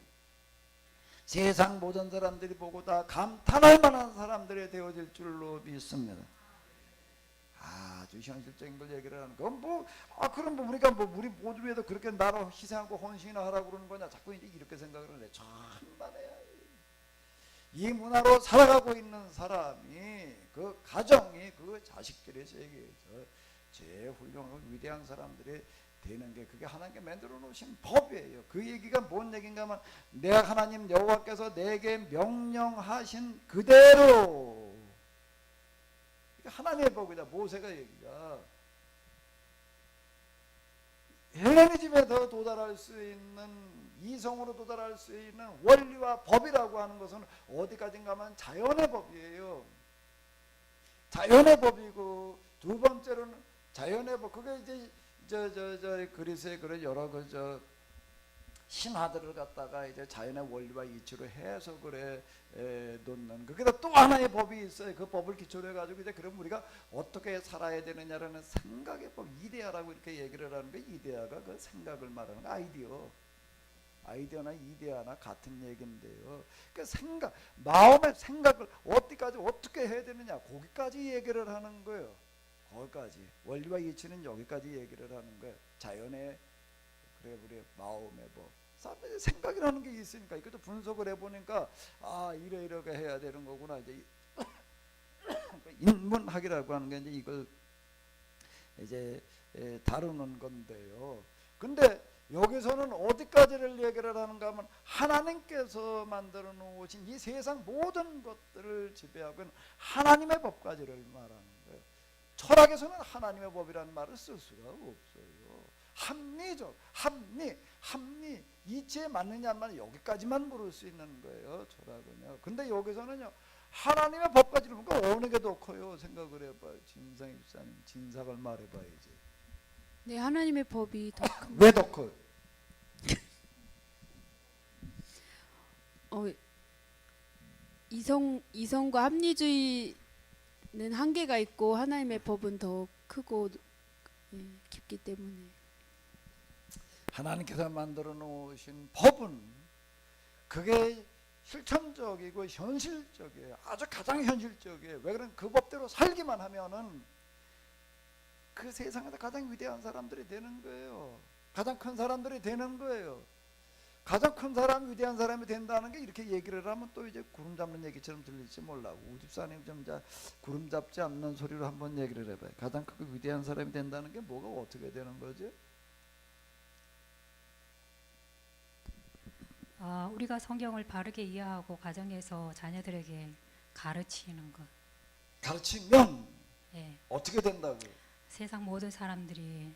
세상 모든 사람들이 보고 다 감탄할 만한 사람들이 되어질 줄로 믿습니다. 아주 현실적인 걸 얘기를 하는 건 그럼 우리가 우리 모두 위해도 그렇게 나라 희생하고 헌신이나 하라고 그러는 거냐? 자꾸 이렇게 생각을 해. 천만에야. 이 문화로 살아가고 있는 사람이 그 가정이 그 자식들의 세계에서 제일 훌륭하고 위대한 사람들이 되는 게 그게 하나님께 만들어 놓으신 법이에요. 그 얘기가 뭔 얘기인가 하면 내가 하나님 여호와께서 내게 명령하신 그대로 하나님의 법이다. 모세가 얘기가 헬레니즘에 더 도달할 수 있는 이성으로 도달할 수 있는 원리와 법이라고 하는 것은 어디까지인가 하면 자연의 법이에요. 자연의 법이고 두 번째로는 자연의 법 그게 이제 그리스의 그런 여러 신화들을 갖다가 이제 자연의 원리와 이치로 해석을 해 놓는 거기다 또 하나의 법이 있어요. 그 법을 기초로 해가지고 이제 그럼 우리가 어떻게 살아야 되느냐라는 생각의 법 이데아라고 이렇게 얘기를 하는 게 이데아가 그 생각을 말하는 거 아이디어나 이데아나 같은 얘기인데요. 그 생각 마음의 생각을 어디까지 어떻게 해야 되느냐 거기까지 얘기를 하는 거예요. 거기까지 원리와 이치는 여기까지 얘기를 하는 거예요. 자연의 그래 우리 마음의 법 사람들이 생각이라는 게 있으니까 이것도 분석을 해보니까 이렇게 해야 되는 거구나. 이제 인문학이라고 하는 게 이제 이걸 이제 다루는 건데요. 근데 여기서는 어디까지를 얘기를 하는가 하면 하나님께서 만들어 놓으신 이 세상 모든 것들을 지배하고 있는 하나님의 법까지를 말하는 거예요. 철학에서는 하나님의 법이라는 말을 쓸 수가 없어요. 합리적, 합리, 이치에 맞느냐만 여기까지만 물을 수 있는 거예요. 철학은요. 근데 여기서는요. 하나님의 법까지를 보니까 어느 게 더 커요? 생각을 해봐요. 진상 입사님, 진상을 말해봐야지. 네, 하나님의 법이 더 큰. 왜 더 커요? 이성과 합리주의는 한계가 있고 하나님의 법은 더 크고 깊기 때문에. 하나님께서 만들어 놓으신 법은 그게 실천적이고 현실적이에요. 아주 가장 현실적이에요. 왜 그러면 그 법대로 살기만 하면은 그 세상에서 가장 위대한 사람들이 되는 거예요. 가장 큰 사람들이 되는 거예요. 가장 큰 사람, 위대한 사람이 된다는 게 이렇게 얘기를 하면 또 이제 구름 잡는 얘기처럼 들릴지 몰라. 우집사님 좀 구름 잡지 않는 소리로 한번 얘기를 해봐요. 가장 크고 위대한 사람이 된다는 게 뭐가 어떻게 되는 거지? 우리가 성경을 바르게 이해하고 가정에서 자녀들에게 가르치는 것. 가르치면 예. 어떻게 된다고요? 세상 모든 사람들이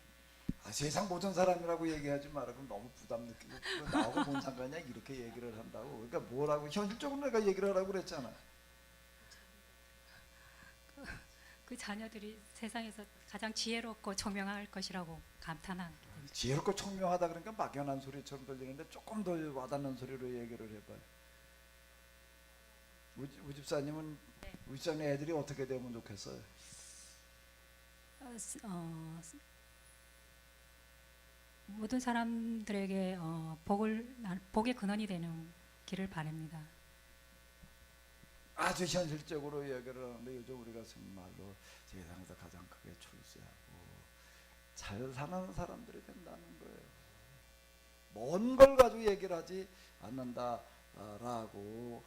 세상 모든 사람이라고 얘기하지 마라. 그럼 너무 부담 느끼고 나하고 뭔 상관이야 이렇게 얘기를 한다고. 그러니까 뭐라고 현실적으로 내가 얘기를 하라고 그랬잖아. 그 자녀들이 세상에서 가장 지혜롭고 총명할 것이라고 감탄한. 지혜롭고 총명하다 그러니까 막연한 소리처럼 들리는데 조금 더 와닿는 소리로 얘기를 해봐요. 우집사님은 우집사님 애들이 어떻게 되면 좋겠어요? 모든 사람들에게 복의 근원이 되는 길을 바랍니다. 아주 현실적으로 얘기를 하는데 요즘 우리가 정말로 세상에서 가장 크게 출세하고 잘 사는 사람들이 된다는 거예요. 먼 걸 가지고 얘기를 하지 않는다라고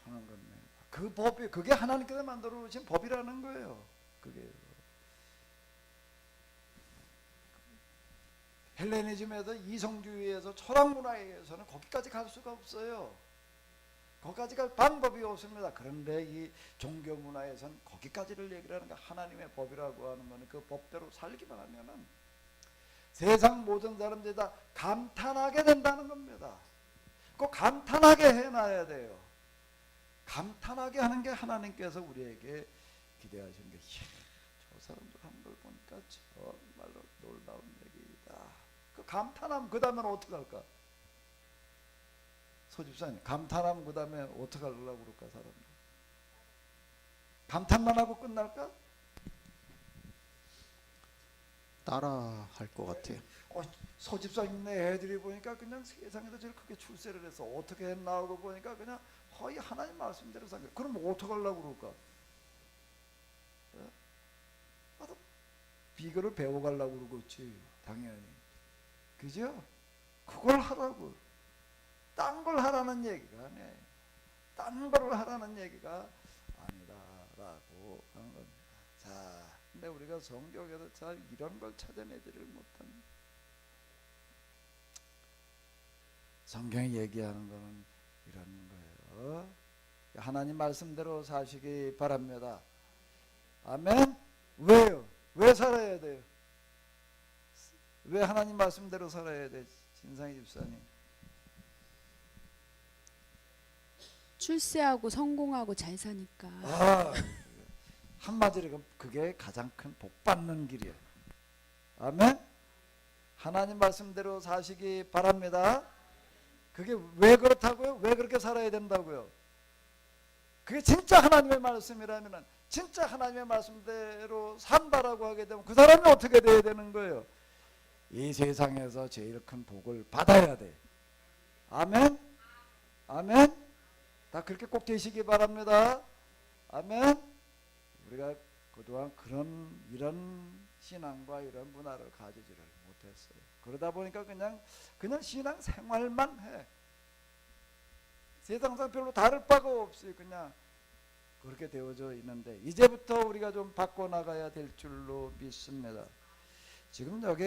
하는 겁니다. 그 법이 그게 하나님께서 만들어 놓으신 법이라는 거예요. 그게 헬레니즘에서 이성주의에서 철학문화에서는 거기까지 갈 수가 없어요. 거기까지 갈 방법이 없습니다. 그런데 이 종교 문화에선 거기까지를 얘기를 하는 게 하나님의 법이라고 하는 거는 그 법대로 살기만 하면은 세상 모든 사람들이 다 감탄하게 된다는 겁니다. 꼭 감탄하게 해놔야 돼요. 감탄하게 하는 게 하나님께서 우리에게 기대하시는 게, 저 사람들 하는 걸 보니까 정말로 놀라운 얘기다. 그 감탄하면 그 다음에는 어떻게 할까? 소집사님, 감탄하면 그 다음에 어떻게 하려고 그럴까? 사람들 감탄만 하고 끝날까? 따라 할 것 같아요. 소집사님네 애들이 보니까 그냥 세상에서 제일 크게 출세를 해서 어떻게 했나 하고 보니까 그냥 거의 하나님 말씀대로 산 거예요. 그럼 어떻게 하려고 그럴까? 나도 비결을 배워가려고 그러겠지, 당연히. 그죠? 그걸 하라고. 딴 걸 하라는 얘기가 아니에요. 딴 걸 하라는 얘기가 아니다라고 하는 겁니다. 자, 근데 우리가 성경에서 잘 이런 걸 찾아내지를 못합니다. 성경이 얘기하는 거는 이런 거예요. 하나님 말씀대로 사시기 바랍니다. 아멘. 왜요? 왜 살아야 돼요? 왜 하나님 말씀대로 살아야 돼? 진상희 집사님. 출세하고 성공하고 잘 사니까. 한마디로 그게 가장 큰 복 받는 길이에요. 아멘. 하나님 말씀대로 사시기 바랍니다. 그게 왜 그렇다고요? 왜 그렇게 살아야 된다고요? 그게 진짜 하나님의 말씀이라면, 진짜 하나님의 말씀대로 산다라고 하게 되면 그 사람이 어떻게 돼야 되는 거예요? 이 세상에서 제일 큰 복을 받아야 돼. 아멘. 아멘. 다 그렇게 꼭 되시기 바랍니다. 아멘. 우리가 그동안 이런 신앙과 이런 문화를 가지지를 못했어요. 그러다 보니까 그냥 신앙 생활만 해. 세상상 별로 다를 바가 없어요. 그냥 그렇게 되어져 있는데, 이제부터 우리가 좀 바꿔나가야 될 줄로 믿습니다. 지금 여기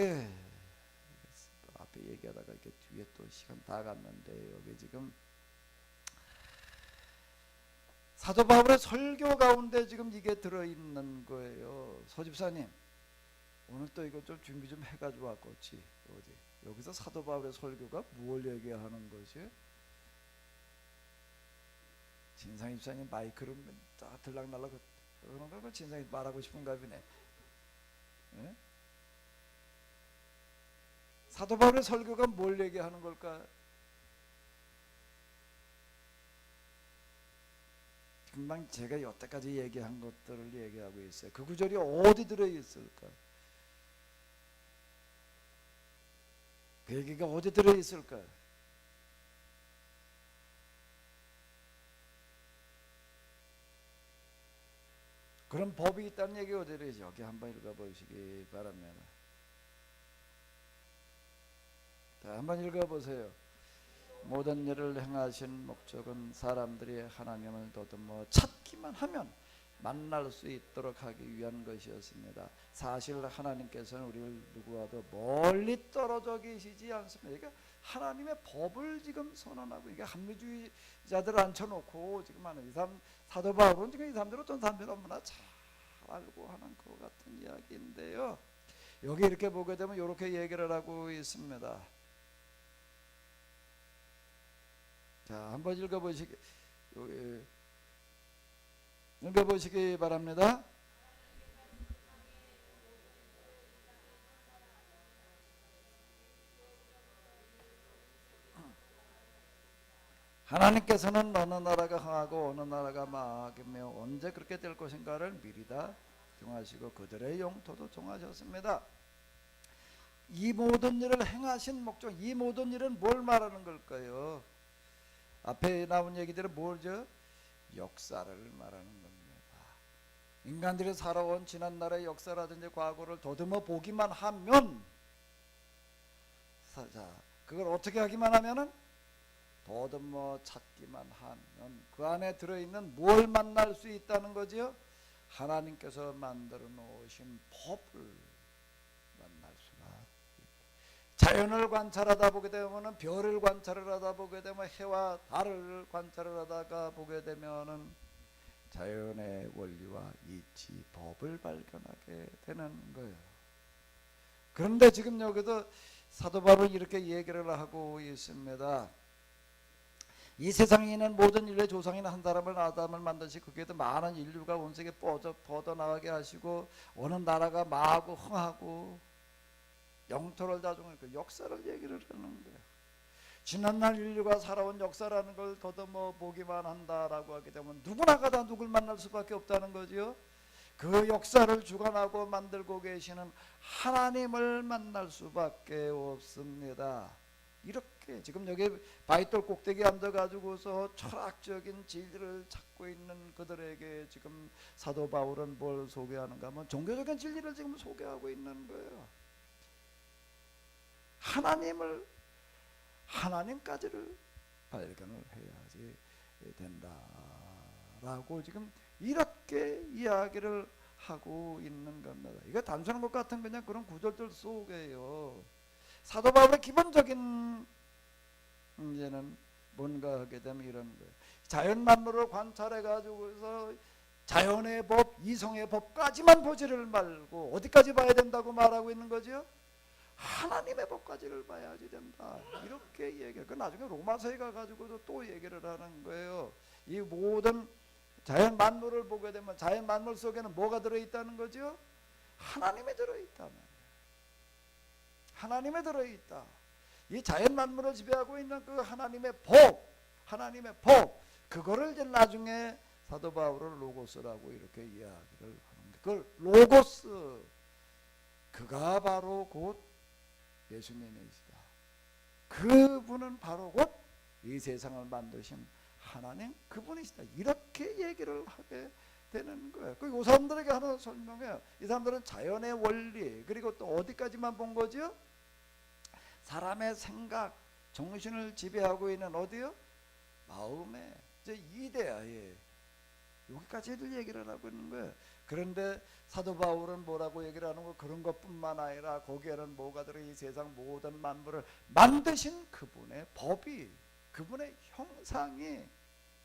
앞에 얘기하다가 이렇게 뒤에 또 시간 다 갔는데, 여기 지금 사도 바울의 설교 가운데 지금 이게 들어있는 거예요. 소집사님, 오늘 또 이거 좀 준비 좀 해가지고 왔겠지. 어디 여기서 사도 바울의 설교가 무엇을 얘기하는 것이? 진상희 집사님 마이크를 딱 들락날락 그런 걸 진상이 말하고 싶은가 보네. 예? 사도 바울의 설교가 뭘 얘기하는 걸까? 금방 제가 여태까지 얘기한 것들을 얘기하고 있어요. 그 구절이 어디 들어있을까? 그 얘기가 어디 들어있을까? 그런 법이 있다는 얘기 어디 들어있지? 여기 한번 읽어보시기 바랍니다. 자, 한번 읽어보세요. 모든 일을 행하신 목적은 사람들이 하나님을 더듬어 찾기만 하면 만날 수 있도록 하기 위한 것이었습니다. 사실 하나님께서는 우리를 누구와도 멀리 떨어져 계시지 않습니다. 그러니까 하나님의 법을 지금 선언하고, 이게 합리주의자들을 앉혀놓고 지금 하는 이 사람, 사도 바울은 지금 이 사람들 어떤 사람들 너무나 잘 알고 하는 것 같은 이야기인데요. 여기 이렇게 보게 되면 이렇게 얘기를 하고 있습니다. 자, 한번 읽어보시기 바랍니다. 하나님께서는 어느 나라가 흥하고 어느 나라가 망하며 언제 그렇게 될 것인가를 미리 다 정하시고 그들의 영토도 정하셨습니다. 이 모든 일을 행하신 목적, 이 모든 일은 뭘 말하는 걸까요? 앞에 나온 얘기들은 뭐죠? 역사를 말하는 겁니다. 인간들이 살아온 지난날의 역사라든지 과거를 더듬어 보기만 하면, 자, 그걸 어떻게 하기만 하면은, 더듬어 찾기만 하면 그 안에 들어있는 뭘 만날 수 있다는 거죠? 하나님께서 만들어 놓으신 법을 만날 수가 있다. 자연을 관찰하다 보게 되면은 별을 관찰을 하다 보게 되면 해와 달을 관찰을 하다가 보게 되면은 자연의 원리와 이치, 법을 발견하게 되는 거예요. 그런데 지금 여기도 사도 바울은 이렇게 얘기를 하고 있습니다. 이 세상에 있는 모든 인류의 조상인 한 사람을 아담을 만드시 거기에도 많은 인류가 온 세계에 뻗어나가게 하시고 어느 나라가 마하고 흥하고 영토를 다중한 그 역사를 얘기를 하는 거예요. 지난날 인류가 살아온 역사라는 걸 더듬어 보기만 한다라고 하게 되면 누구나가 다 누굴 만날 수밖에 없다는 거지요. 그 역사를 주관하고 만들고 계시는 하나님을 만날 수밖에 없습니다. 이렇게 지금 여기 바위돌 꼭대기에 앉아가지고서 철학적인 진리를 찾고 있는 그들에게 지금 사도 바울은 뭘 소개하는가 하면 종교적인 진리를 지금 소개하고 있는 거예요. 하나님까지를 발견을 해야지 된다라고 지금 이렇게 이야기를 하고 있는 겁니다. 이거 단순한 것 같은 그냥 그런 구절들 속에요. 사도 바울의 기본적인 문제는 뭔가 하게 되면 이런 거예요. 자연 만물을 관찰해 가지고서 자연의 법, 이성의 법까지만 보지를 말고 어디까지 봐야 된다고 말하고 있는 거죠? 하나님의 법까지를 봐야지 된다. 이렇게 얘기해요. 그 나중에 로마서에 가가지고도 또 얘기를 하는 거예요. 이 모든 자연 만물을 보게 되면 자연 만물 속에는 뭐가 들어있다는 거죠? 하나님이 들어있다는 거예요. 하나님이 들어있다. 이 자연 만물을 지배하고 있는 그 하나님의 법, 그거를 이제 나중에 사도 바울은 로고스라고 이렇게 이야기를 하는데, 그걸 로고스, 그가 바로 곧 예수님이시다. 그분은 바로 곧 이 세상을 만드신 하나님 그분이시다. 이렇게 얘기를 하게 되는 거예요. 이 사람들에게 하나 설명해요. 이 사람들은 자연의 원리 그리고 또 어디까지만 본 거죠? 사람의 생각, 정신을 지배하고 있는 어디요? 마음의 이데아에 여기까지를 얘기를 하고 있는 거예요. 그런데 사도 바울은 뭐라고 얘기를 하는 거? 그런 것뿐만 아니라 거기에는 뭐가 들어? 이 세상 모든 만물을 만드신 그분의 법이, 그분의 형상이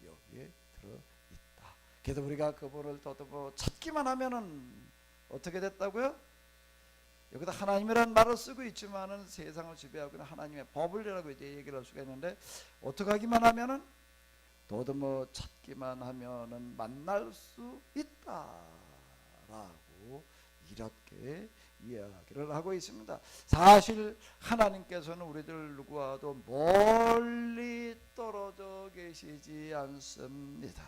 여기에 들어있다. 그래서 우리가 그분을 더듬어 찾기만 하면은 어떻게 됐다고요? 여기다 하나님이라는 말을 쓰고 있지만은 세상을 지배하고 있는 하나님의 법을이라고 이제 얘기를 할 수가 있는데, 어떻게 하기만 하면은 더듬어 찾기만 하면은 만날 수 있다라고 이렇게 이야기를 하고 있습니다. 사실 하나님께서는 우리들 누구와도 멀리 떨어져 계시지 않습니다.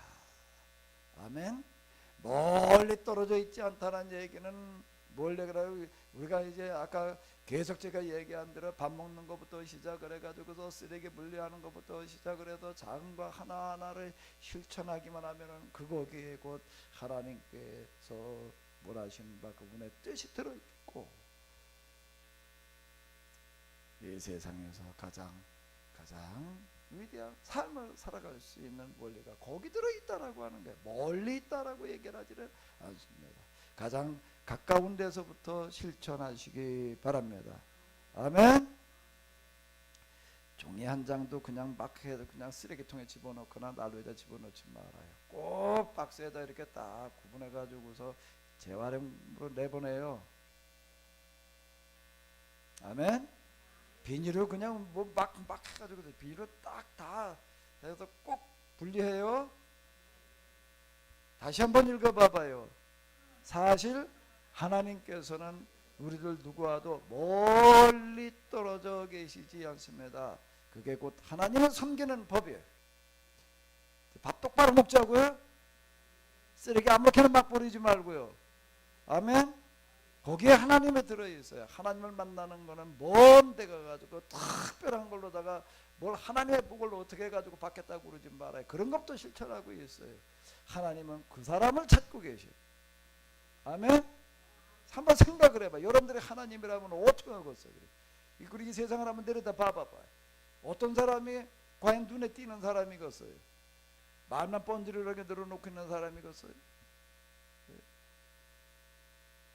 아멘. 멀리 떨어져 있지 않다는 얘기는 뭘 얘기하라고? 우리가 이제 아까 계속 제가 얘기한 대로 밥 먹는 것부터 시작을 해가지고서 쓰레기 분리하는 것부터 시작을 해서 작은 거 하나하나를 실천하기만 하면은 그거기에 곧 하나님께서 몰아신 바 그분의 뜻이 들어있고, 이 세상에서 가장 위대한 삶을 살아갈 수 있는 원리가 거기 들어있다라고 하는 거예요. 멀리 있다라고 얘기를 하지는 않습니다. 가장 가까운 데서부터 실천하시기 바랍니다. 아멘. 종이 한 장도 그냥 막 해도 그냥 쓰레기통에 집어넣거나 난로에다 집어넣지 말아요. 꼭 박스에다 이렇게 딱 구분해 가지고서 재활용으로 내보내요. 아멘. 비닐을 그냥 뭐 막 해가지고 비닐을 딱 다 해서 꼭 분리해요. 다시 한번 읽어봐봐요. 사실 하나님께서는 우리들 누구와도 멀리 떨어져 계시지 않습니다. 그게 곧 하나님을 섬기는 법이에요. 밥 똑바로 먹자고요. 쓰레기 아무렇게나 막 버리지 말고요. 아멘. 거기에 하나님이 들어있어요. 하나님을 만나는 거는 먼 데 가가지고 특별한 걸로다가 뭘 하나님의 복을 어떻게 해가지고 받겠다고 그러지 말아요. 그런 것도 실천하고 있어요. 하나님은 그 사람을 찾고 계셔요. 아멘. 한번 생각을 해봐. 여러분들이 하나님이라면 어떻게 하겠어요? 그리고 이 세상을 한번 내려다 봐봐봐요. 어떤 사람이 과연 눈에 띄는 사람이겠어요? 말만 번지르르하게 늘어놓고 있는 사람이겠어요?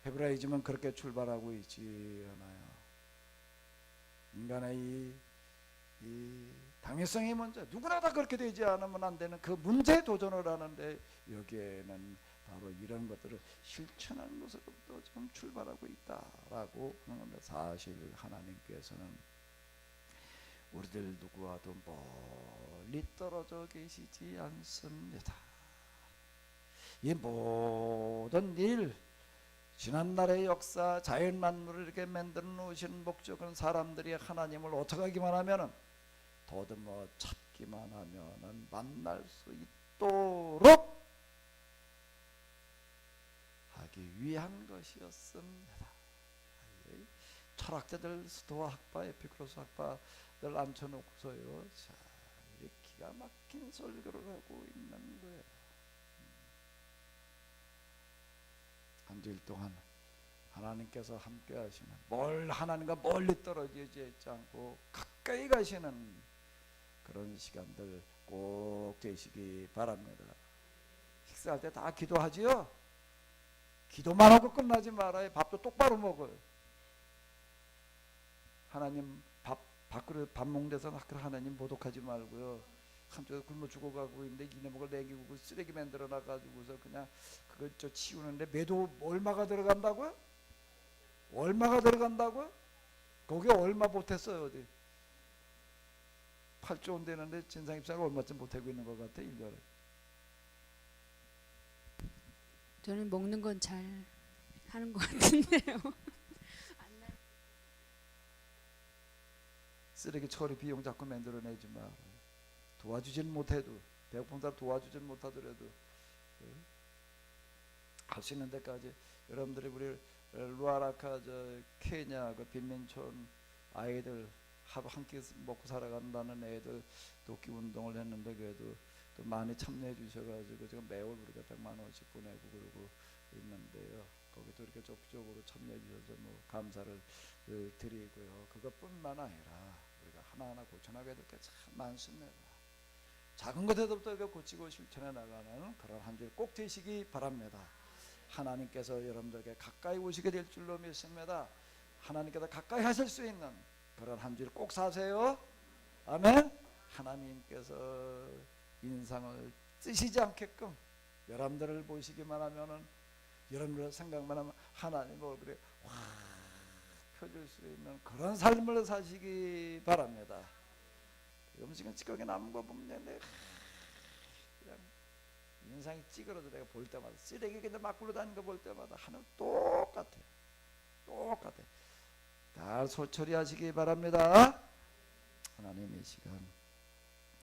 헤브라이즘은 그렇게 출발하고 있지 않아요. 인간의 이 당위성의 문제, 누구나 다 그렇게 되지 않으면 안 되는 그 문제에 도전을 하는데, 여기에는 바로 이런 것들을 실천하는 것으로부터 좀 출발하고 있다라고 하는 겁니다. 사실 하나님께서는 우리들 누구와도 멀리 떨어져 계시지 않습니다. 이 모든 일, 지난날의 역사, 자연 만물을 이렇게 만들어 놓으신 목적은 사람들이 하나님을 어떻게 하기만 하면은, 더듬어 찾기만 하면은 만날 수 있도록 하기 위한 것이었습니다. 철학자들 스토아 학파, 에피쿠로스 학파들 앉혀놓고서요, 자, 이 기가 막힌 설교를 하고 있는 거예요. 한 주일 동안 하나님께서 함께 하시면, 뭘 하나님과 멀리 떨어지지 있지 않고 가까이 가시는 그런 시간들 꼭 되시기 바랍니다. 식사할 때 다 기도하지요? 기도만 하고 끝나지 말아요. 밥도 똑바로 먹어요. 하나님 밥그릇 밥 먹는 데서 하나님 모독하지 말고요. 한쪽에 굶어 죽어가고 있는데 이네 먹을 내기고 쓰레기 만들어 놔가지고서 그냥 그걸 저 치우는데 매도 얼마가 들어간다고요? 얼마가 들어간다고요? 거기에 얼마 보탰어요? 어디 8조 원 되는데 진상입사가 얼마쯤 보태고 있는 것 같아 1년에. 저는 먹는 건 잘 하는 것 같은데요. 쓰레기 처리 비용 자꾸 만들어내지 마. 도와주진 못해도, 배고픈 사람 도와주진 못하더라도 할 수 있는 데까지. 여러분들이 우리 루아라카 저 케냐 그 빈민촌 아이들 하루 한 끼 먹고 살아간다는 애들 돕기 운동을 했는데, 그래도 또 많이 참여해 주셔가지고 지금 매월 우리가 100만 원씩 보내고 그러고 있는데요. 거기도 이렇게 적극적으로 참여해 주셔서 뭐 감사를 드리고요. 그것뿐만 아니라 우리가 하나하나 고쳐나가야 될 게 참 많습니다. 작은 것에서부터 이렇게 고치고 실천해 나가는 그런 한 줄 꼭 되시기 바랍니다. 하나님께서 여러분들에게 가까이 오시게 될 줄로 믿습니다. 하나님께서 가까이 하실 수 있는 그런 한 줄 꼭 사세요. 아멘. 하나님께서 인상을 쓰시지 않게끔 여러분들을 보시기만 하면은, 여러분들 생각만 하면 하나님 얼굴에 확 펴질 수 있는 그런 삶을 사시기 바랍니다. 음식은 찌꺼기 남은 거 보면 그냥 인상이 찌그러져. 내가 볼 때마다 쓰레기 그냥 막 굴러다니는 거 볼 때마다 하나님 똑같아. 잘 소처리하시기 바랍니다. 하나님 이 시간